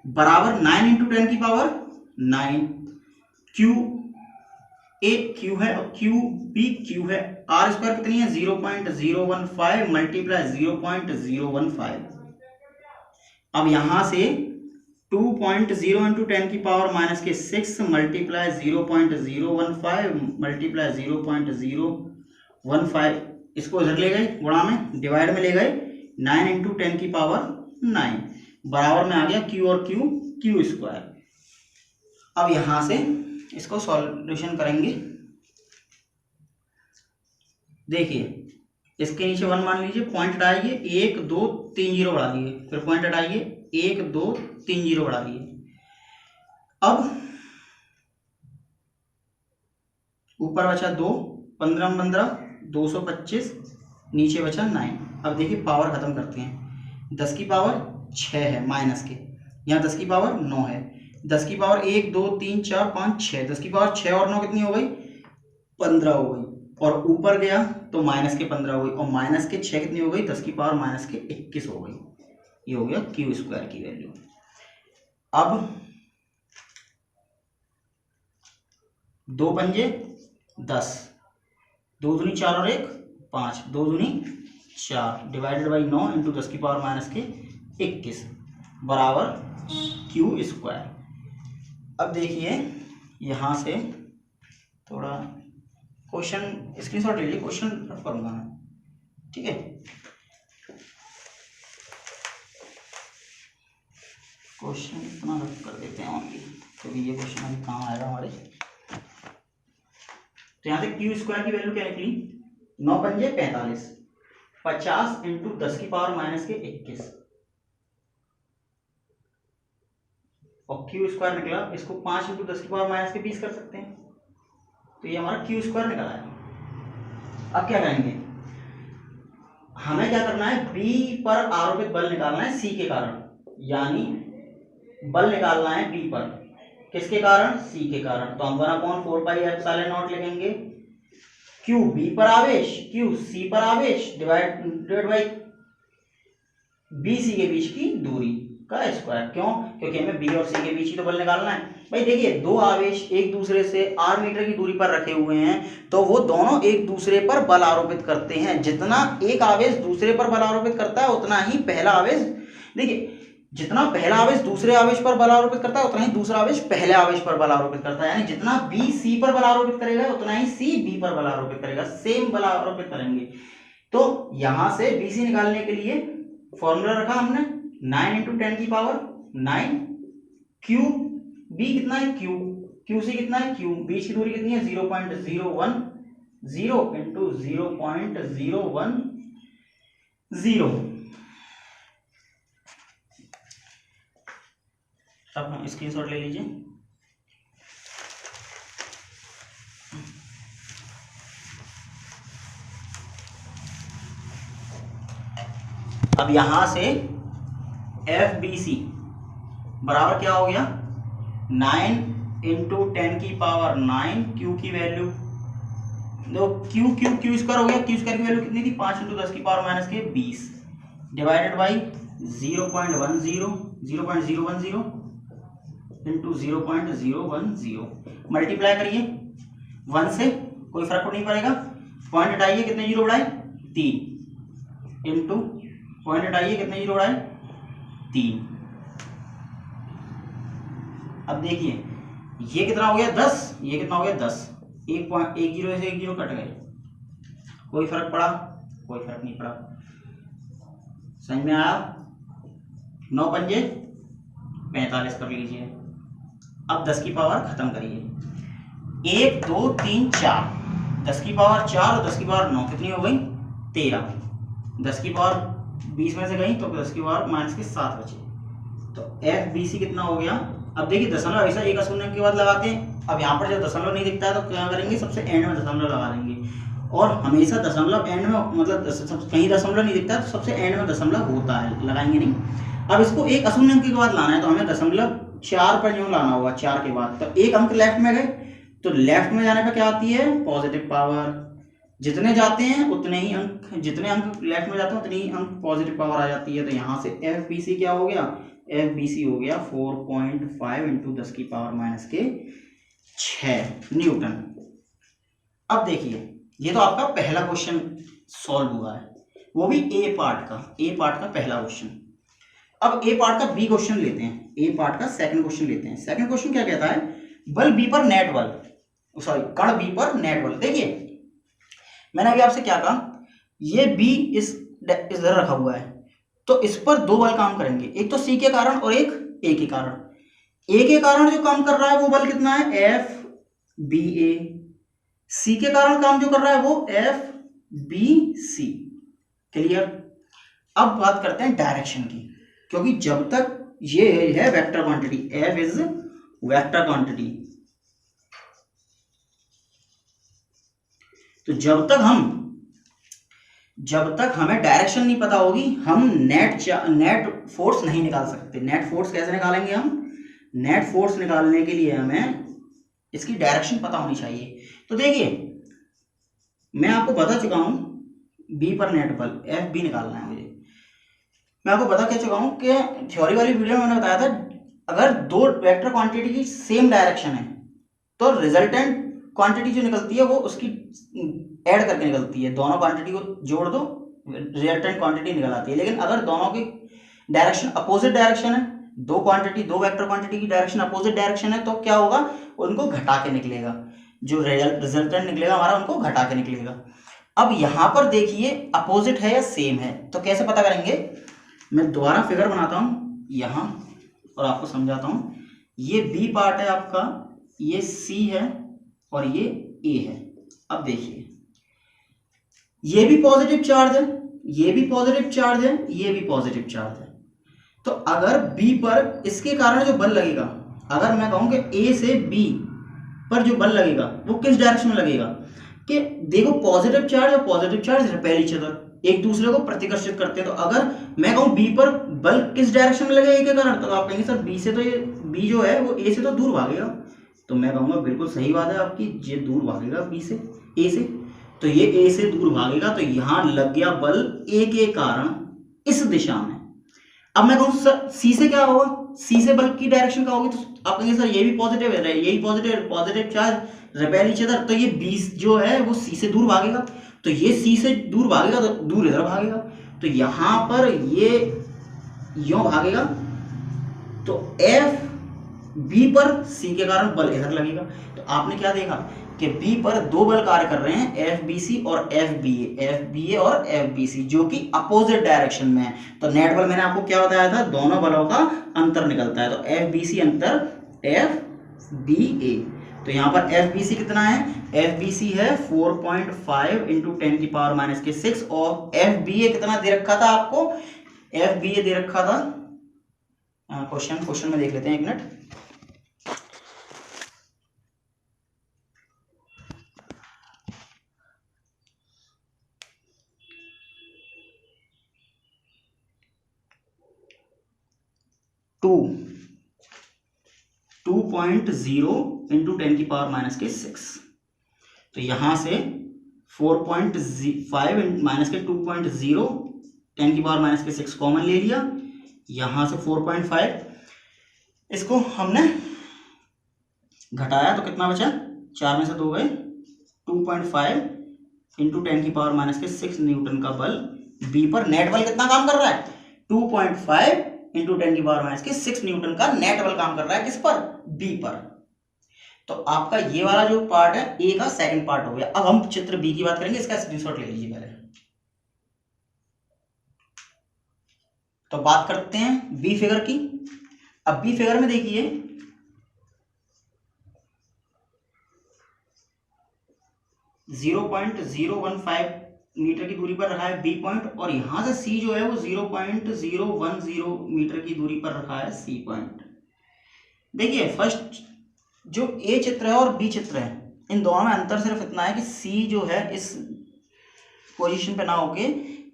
बराबर 9 × 10⁹। Q A Q है और Q B Q है। r² कितनी है, 0.015 मल्टीप्लाई 0.015। अब यहां से 2.0 × 10⁻⁶ मल्टीप्लाई 0.015 मल्टीप्लाई 0.015, इसको इधर ले गए गुणा में, डिवाइड में ले गए 9 × 10⁹ बराबर में आ गया क्यू और क्यू, क्यू स्क्वायर। अब यहां से इसको सॉल्यूशन करेंगे। देखिए इसके नीचे 1 मान लीजिए, पॉइंट हटाइए, 1 2 3 0 बढ़ा दिए, फिर पॉइंट हटाइए, 1 2 3 0 बढ़ा दिए। अब ऊपर बचा 2, 15 15 225, नीचे बचा 9। अब देखिए पावर खत्म करते हैं। 10 की पावर 6 है माइनस के, यहाँ 10 की पावर 9 है, 10 की पावर 1 2 3 4 5 6, 10 की पावर 6 और 9 कितनी हो गई, 15 हो गई। और ऊपर गया तो माइनस के 15 हो गई, और माइनस के 6 कितनी हो गई, 10 की पावर माइनस के 21 हो गई। ये हो गया क्यू स्क्वायर की वैल्यू। अब 2 पंजे 10, 2 दूनी 4 और 1 5, 2 दूनी 4 डिवाइडेड बाई 9 इंटू 10 की पावर माइनस के 21 बराबर क्यू स्क्वायर। अब देखिए यहाँ से थोड़ा क्वेश्चन स्क्रीनशॉट ले लीजिए, क्वेश्चन रफ करूँगा मैं, ठीक है। क्वेश्चन इतना रफ कर देते हैं ओनली, क्योंकि ये क्वेश्चन अभी काम आएगा हमारे। तो यहाँ से क्यू स्क्वायर की वैल्यू क्या निकली, 9 पंजे 45, 50 इंटू 10 की पावर माइनस के 21, और क्यू स्क्वायर निकला, इसको 5 इंटू 10 की पावर माइनस के 20 कर सकते हैं, तो ये हमारा क्यू स्क्वायर निकला है। अब क्या करेंगे, हमें क्या करना है, बी पर आरोपित बल निकालना है सी के कारण, यानी बल निकालना है बी पर, किसके कारण, सी के कारण। तो हम 1/4πε0 लिखेंगे, क्यू बी पर आवेश, क्यू सी पर आवेश डिवाइडेड बाई बी सी के बीच की दूरी का स्क्वायर। क्यों, क्योंकि हमें बी और सी के बीच ही तो बल निकालना है। भाई देखिए दो आवेश एक दूसरे से r मीटर की दूरी पर रखे हुए हैं, तो वो दोनों एक दूसरे पर बल आरोपित करते हैं। जितना एक आवेश दूसरे पर बल आरोपित करता है उतना ही पहला आवेश, देखिए जितना पहला आवेश दूसरे आवेश पर बल आरोपित करता है उतना ही दूसरा आवेश पहले आवेश पर बल आरोपित करता है। यानी जितना बी सी पर बल आरोपित करेगा उतना ही सी बी पर बल आरोपित करेगा, सेम बल आरोपित करेंगे। तो यहां से बी सी निकालने के लिए फॉर्मूला रखा हमने 9 इंटू 10 की पावर 9, क्यू बी कितना है, क्यू क्यू सी कितना है, क्यू बीच की दूरी कितनी है 0.010 इंटू 0.010। अब स्क्रीनशॉट ले लीजिए। अब यहां से एफ बी सी बराबर क्या हो गया, 9 इंटू 10 की पावर 9, क्यू की value Q Q Q square हो गया, क्यू स्क्वायर की वैल्यू कितनी थी 5 इंटू 10 की पावर माइनस के 20 डिवाइडेड बाई 0.010 इंटू 0.010 मल्टीप्लाई करिए 1 से, कोई फर्क नहीं पड़ेगा, पॉइंट हटाइए कितने जीरो बढ़ाए 3 इंटू पॉइंट हटाइए कितने जीरो बढ़ाए 3। अब देखिए ये कितना हो गया 10, ये कितना हो गया 10, 1 जीरो से 1 जीरो कट गए, कोई फर्क पड़ा, कोई फर्क नहीं पड़ा। समझ में आया, 9 पंजे 45 कर लीजिए। अब 10 की पावर खत्म करिए, 1 2 3 4, 10 की पावर 4 और 10 की पावर 9 कितनी हो गई 13, 10 की पावर 20 में से गई तो 10 की पावर माइनस के 7 बचे, तो एफ बी सी कितना हो गया। अब देखिए दशमलव ऐसा एक शून्य के बाद लगाते हैं। अब यहाँ पर जब दशमलव नहीं दिखता है तो क्या करेंगे, सबसे एंड में दशमलव लगा देंगे, और हमेशा दशमलव एंड में, मतलब कहीं दशमलव नहीं दिखता है तो सबसे एंड में दशमलव होता है, लगाएंगे नहीं। अब इसको एक अशून्य अंक के बाद लाना है तो हमें 0.4 पर यूं लाना होगा, 4 के बाद, तो एक अंक लेफ्ट में गए, तो लेफ्ट में जाने पर क्या आती है पॉजिटिव पावर, जितने जाते हैं उतने ही अंक, जितने अंक लेफ्ट में जाते हैं उतनी ही अंक पॉजिटिव पावर आ जाती है। तो यहाँ से एफ बी सी क्या हो गया, एफ बी सी हो गया 4.5 इंटू 10 की पावर माइनस के 6 न्यूटन। अब देखिए ये तो आपका पहला क्वेश्चन सॉल्व हुआ है, वो भी ए पार्ट का पहला क्वेश्चन। अब ए पार्ट का बी क्वेश्चन लेते हैं, ए पार्ट का सेकंड क्वेश्चन लेते हैं। सेकंड क्वेश्चन क्या कहता है, बल बी पर नेट बल, सॉरी कण बी पर नेट बल। देखिए मैंने अभी आपसे क्या कहा, ये बी इधर रखा हुआ है, तो तो इस पर दो बल काम करेंगे, एक तो सी के कारण और एक ए के कारण। ए के कारण जो काम कर रहा है वो बल कितना है, एफ बी ए। सी के कारण काम जो कर रहा है वो एफ बी सी। क्लियर। अब बात करते हैं डायरेक्शन की, क्योंकि जब तक ये है vector quantity, F is vector quantity, तो जब तक हमें डायरेक्शन नहीं पता होगी हम नेट फोर्स नहीं निकाल सकते। नेट फोर्स कैसे निकालेंगे हम, नेट फोर्स निकालने के लिए हमें इसकी डायरेक्शन पता होनी चाहिए। तो देखिए मैं आपको बता चुका हूं बी पर नेट बल एफ बी निकालना है मुझे। मैं आपको बता चुका हूं कि थ्योरी वाली वीडियो में मैंने बताया था अगर दो वेक्टर क्वांटिटी की सेम डायरेक्शन है तो रिजल्टेंट क्वांटिटी जो निकलती है वो उसकी ऐड करके निकलती है, दोनों क्वांटिटी को जोड़ दो रिजल्टेंट क्वांटिटी निकल आती है। लेकिन अगर दोनों की डायरेक्शन अपोजिट डायरेक्शन है, दो वेक्टर क्वांटिटी की डायरेक्शन अपोजिट डायरेक्शन है, तो क्या होगा, उनको घटा के निकलेगा, जो रिजल्टेंट निकलेगा हमारा उनको घटा के निकलेगा। अब यहां पर देखिए अपोजिट है या सेम है, तो कैसे पता करेंगे, मैं दोबारा फिगर बनाता हूं यहां और आपको समझाता हूं। ये बी पार्ट है आपका, ये सी है और ये ए है। अब देखिए ये भी पॉजिटिव चार्ज है, ये भी पॉजिटिव चार्ज है, ये भी पॉजिटिव चार्ज है। तो अगर बी पर इसके कारण जो बल लगेगा, अगर मैं कहूं कि ए से बी पर जो बल लगेगा वो किस डायरेक्शन में लगेगा, कि देखो पॉजिटिव चार्ज और positive charge repel each other, एक दूसरे को प्रतिकर्षित करते हैं। तो अगर मैं कहूं बी पर बल किस डायरेक्शन में लगेगा ए के कारण, तो आप कहेंगे सर बी से तो ये बी जो है वो ए से तो दूर भागेगा। तो मैं कहूंगा बिल्कुल सही बात है आपकी, ये दूर भागेगा बी से ए से, तो ये ए से दूर भागेगा, तो यहां लग गया बल ए के कारण इस दिशा में। अब मैं कहूं सर सी से क्या होगा, सी से बल की डायरेक्शन क्या होगी, तो आप कहेंगे सर ये भी पॉजिटिव है, यही positive charge repel each other, तो ये बी जो है वो सी से दूर भागेगा, तो ये सी से दूर भागेगा तो दूर इधर भागेगा, तो यहां पर ये यूं भागेगा, तो एफ बी पर सी के कारण बल इधर लगेगा। तो आपने क्या देखा कि बी पर दो बल कार्य कर रहे हैं, एफ बी सी और एफ बी ए और एफ बी सी, जो कि अपोजिट डायरेक्शन में है। तो नेट बल मैंने आपको क्या बताया था, दोनों बलों का अंतर निकलता है, तो एफ बी सी अंतर एफ बी ए। तो यहाँ पर एफ बी सी कितना है, एफ बी सी है 4.5 इंटू 10⁻⁶, और एफ बी ए कितना दे रखा था आपको, एफ बी ए दे रखा था, क्वेश्चन में देख लेते हैं एक मिनट। टू 2.0 इंटू 10⁻⁶, तो यहां से 4.5 माइनस के 2.0 10⁻⁶ कॉमन ले लिया, यहां से 4.5 इसको हमने घटाया तो कितना बचा, 4 में से 2 गए, 2.5 इंटू 10⁻⁶ न्यूटन का बल बी पर। नेट बल कितना काम कर रहा है, 2.5 इंटू 10⁻⁶ न्यूटन का नेट बल काम कर रहा है, किस पर, बी पर। तो आपका ये वाला जो पार्ट है ए का सेकंड पार्ट हो गया। अब हम चित्र बी की बात करेंगे, इसका स्क्रीनशॉट ले लीजिए पहले। तो बात करते हैं बी फिगर की। अब बी फिगर में देखिए 0.015 मीटर की दूरी पर रखा है बी पॉइंट, और यहां से सी जो है वो 0.010 मीटर की दूरी पर रखा है सी पॉइंट। देखिए फर्स्ट जो ए चित्र है और बी चित्र है, इन दोनों में अंतर सिर्फ इतना है कि सी जो है इस पोजीशन पे ना होके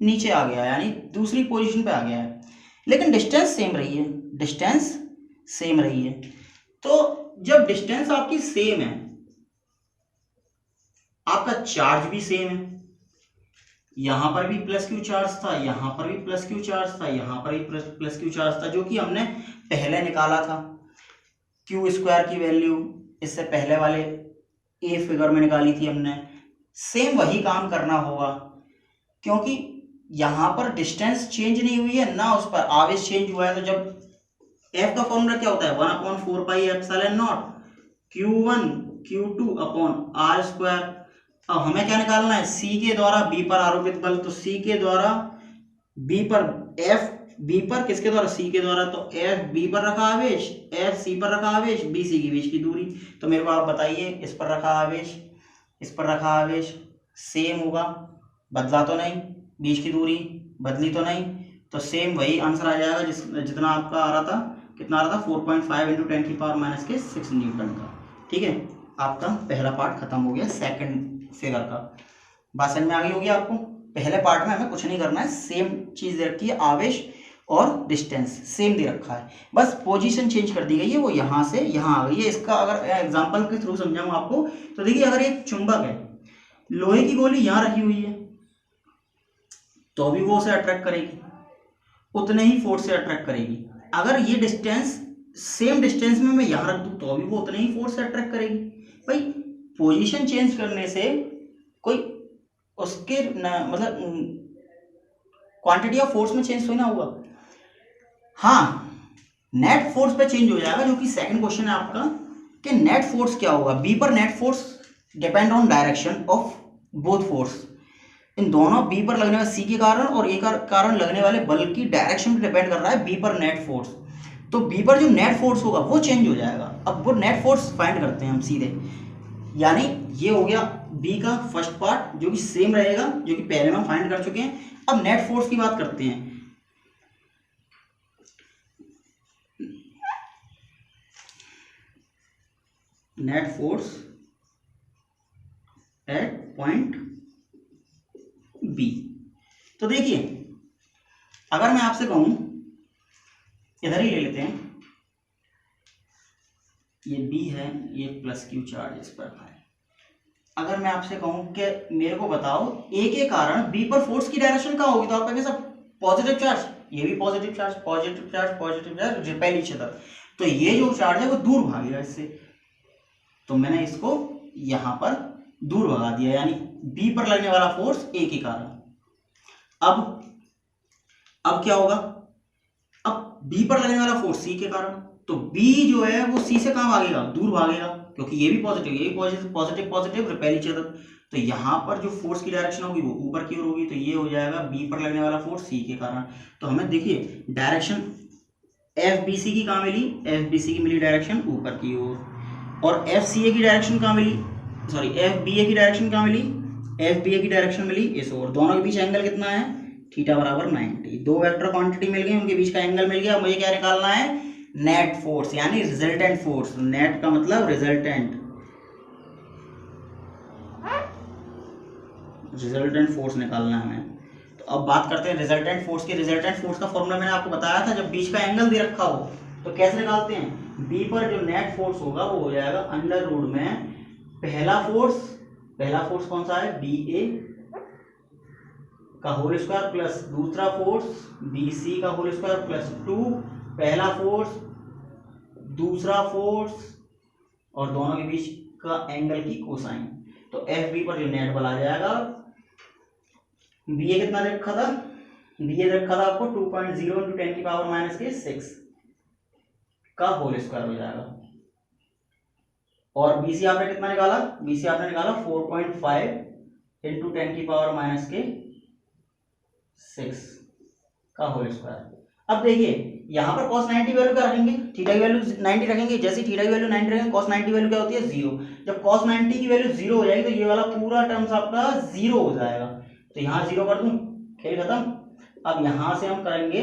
नीचे आ गया है, यानी दूसरी पोजीशन पे आ गया है, लेकिन डिस्टेंस सेम रही है, डिस्टेंस सेम रही है। तो जब डिस्टेंस आपकी सेम है, आपका चार्ज भी सेम है, यहां पर भी प्लस क्यू चार्ज था, यहां पर भी प्लस क्यू चार्ज था, यहां पर भी प्लस क्यू चार्ज था, जो कि हमने पहले निकाला था। क्यू स्क्वायर की वैल्यू इससे पहले वाले ए फिगर में निकाली थी हमने, सेम वही काम करना होगा, क्योंकि यहां पर डिस्टेंस चेंज नहीं हुई है ना, उस पर आवेश चेंज हुआ है। तो जब एफ का फॉर्मूला क्या होता है, 1/4πε0 Q1 Q2 upon are square. अब हमें क्या निकालना है, सी के द्वारा बी पर आरोपित बल, तो सी के द्वारा बी पर एफ बी पर किसके द्वारा, सी के द्वारा, तो एफ बी पर रखा आवेश, एफ सी पर रखा आवेश, बी सी के बीच की दूरी। तो मेरे को आप बताइए, इस पर रखा आवेश, इस पर रखा आवेश, सेम होगा, बदला तो नहीं, बीच की दूरी बदली तो नहीं, तो सेम वही आंसर आ जाएगा जितना आपका आ रहा था, कितना आ रहा था 4.5 × 10⁻⁶ न्यूटन का। ठीक है, आपका पहला पार्ट खत्म हो गया सेकंड फिगर का। बात समझ में आ गई होगी आपको। पहले पार्ट में हमें कुछ नहीं करना है, सेम चीज दे रखी है, आवेश और डिस्टेंस सेम दे रखा है, बस पोजीशन चेंज कर दी गई है, वो यहाँ से यहाँ आ गई है। इसका अगर एग्जांपल के थ्रू समझाऊं आपको, तो देखिए अगर एक चुंबक है, लोहे की गोली यहाँ रखी हुई है, तो भी वो उसे अट्रैक्ट करेगी, उतने ही फोर्स से अट्रैक्ट करेगी। अगर ये डिस्टेंस सेम डिस्टेंस में मैं यहाँ रख दूँ, तो भी वो उतने ही फोर्स से अट्रैक्ट करेगी। भाई पोजीशन चेंज करने से कोई उसके मतलब क्वांटिटी ऑफ फोर्स में चेंज तो ना हुआ। हाँ, नेट फोर्स पे चेंज हो जाएगा, जो कि सेकंड क्वेश्चन है आपका, कि नेट फोर्स क्या होगा। बी पर net force depend on direction of both force. इन दोनों बी पर लगने वाले सी के कारण और ए का कारण लगने वाले बल की डायरेक्शन पर डिपेंड कर रहा है बी पर नेट फोर्स। तो बी पर जो नेट फोर्स होगा वो चेंज हो जाएगा। अब वो नेट फोर्स फाइंड करते हैं हम सीधे, यानी ये हो गया बी का फर्स्ट पार्ट जो कि सेम रहेगा, जो कि पहले में हम फाइंड कर चुके हैं। अब नेट फोर्स की बात करते हैं। Net force at point B. तो देखिए अगर मैं आपसे कहूं, इधर ही ले लेते हैं, ये बी है, ये प्लस क्यू चार्ज इस पर है। अगर मैं आपसे कहूं कि मेरे को बताओ ए के कारण बी पर फोर्स की डायरेक्शन कहाँ होगी, तो आप कहेंगे सब पॉजिटिव चार्ज, ये भी positive charge, positive charge, positive charge, repel each other. तो ये जो चार्ज है वो दूर भागेगा इससे, तो मैंने इसको यहां पर दूर भगा दिया, यानी बी पर लगने वाला फोर्स ए के कारण। अब क्या होगा, अब बी पर लगने वाला फोर्स सी के कारण, तो बी जो है वो सी से कहां भागेगा, दूर भागेगा, क्योंकि ये भी पॉजिटिव, ये भी positive, positive positive repel each other. तो यहां पर जो फोर्स की डायरेक्शन होगी वो ऊपर की ओर होगी, तो ये हो जाएगा बी पर लगने वाला फोर्स सी के कारण। तो हमें देखिए डायरेक्शन एफ बी सी की कहां मिली, एफ बी सी की मिली डायरेक्शन ऊपर की ओर, और एफ सी ए की डायरेक्शन कहां मिली, सॉरी एफ बी ए की डायरेक्शन कहां मिली, एफ बी ए की डायरेक्शन मिली इस ओर। दोनों के बीच एंगल कितना है, थीटा बराबर 90। दो वेक्टर क्वांटिटी मिल गई, उनके बीच का एंगल मिल गया। मुझे क्या निकालना है, नेट फोर्स यानी रिजल्टेंट फोर्स। नेट का मतलब रिजल्टेंट, रिजल्टेंट फोर्स निकालना है हमें। तो अब बात करते हैं रिजल्टेंट फोर्स की। रिजल्टेंट फोर्स का फॉर्मूला मैंने आपको बताया था, जब बीच का एंगल दे रखा हो तो कैसे निकालते हैं। बी पर जो नेट फोर्स होगा वो हो जाएगा अंडर रूट में पहला फोर्स कौन सा है, बी ए का होल स्क्वायर प्लस दूसरा फोर्स बी सी का होल स्क्वायर प्लस 2, पहला फोर्स दूसरा फोर्स और दोनों के बीच का एंगल की कोसाइन। तो एफ बी पर जो नेट बल आ जाएगा, बी ए कितना रखा था, बी ए रखा था आपको 2.0 × 10⁻⁶ का होल स्क्वायर हो जाएगा, और बीसी आपने कितना निकाला, बीसी आपने निकाला 4.5 × 10⁻⁶ का होल स्क्वायर। अब देखिए यहाँ पर cos 90 वैल्यू क्या रखेंगे, थीटा की वैल्यू 90 रखेंगे। जैसे थीटा की वैल्यू 90 रखेंगे, cos 90 वैल्यू क्या होती है 0। जब cos 90 की वैल्यू 0 हो जाएगी तो ये वाला पूरा टर्म्स आपका 0 हो जाएगा। तो यहाँ 0 कर दूं, खेल खत्म। अब यहाँ से हम करेंगे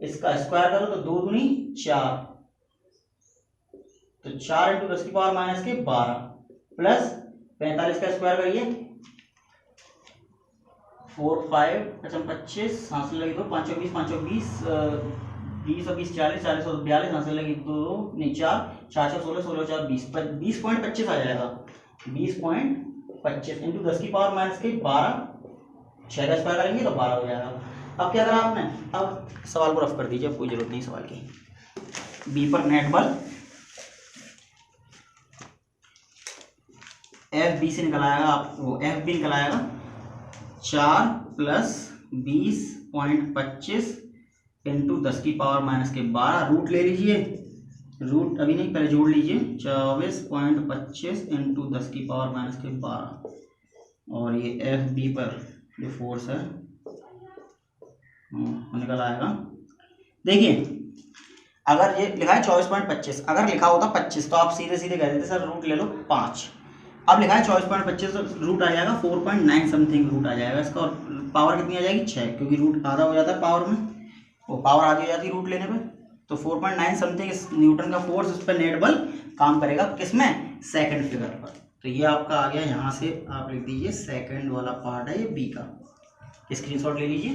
इसका स्क्वायर करो तो 2 दूनी 4, तो 4 × 10⁻⁻12 प्लस 45 का स्क्वायर करिए 4 5 25 सांस लगी तो 5 20 5 20 20 और 20 40 40 और 42 सांस लगी तो नहीं 4 4 16 16 4 20 20.25 आ जाएगा। 20.25 × 10⁻⁻12 6 का स्क्वायर करेंगे तो 12 हो जाएगा। अब क्या करा आपने, अब सवाल को रफ कर दीजिए, अब कोई जरूरत नहीं सवाल की। बी पर नेट बल एफ बी से निकल आएगा, आपको एफ बी निकल आएगा 4 + 20.25 × 10⁻⁻12। रूट ले लीजिए, रूट अभी नहीं पहले जोड़ लीजिए 24.25 × 10⁻⁻12, और ये एफ बी पर जो फोर्स है निकल आएगा देखिए अगर ये लिखा है 24.25, अगर लिखा होता 25 तो आप सीधे सीधे कह देते सर रूट ले लो 5। अब लिखा है 24.25 तो रूट आ जाएगा 4.9 समथिंग रूट आ जाएगा इसका, और पावर कितनी आ जाएगी 6, क्योंकि रूट आधा हो जाता है पावर में, वो पावर आधी हो जाती है रूट लेने पे। तो 4.9 समथिंग न्यूटन का फोर्स उस पर नेट बल काम करेगा, किसमें, सेकंड फिगर पर। तो ये आपका आ गया, यहाँ से आप लिख दीजिए सेकंड वाला पार्ट है ये बी का, स्क्रीनशॉट ले लीजिए।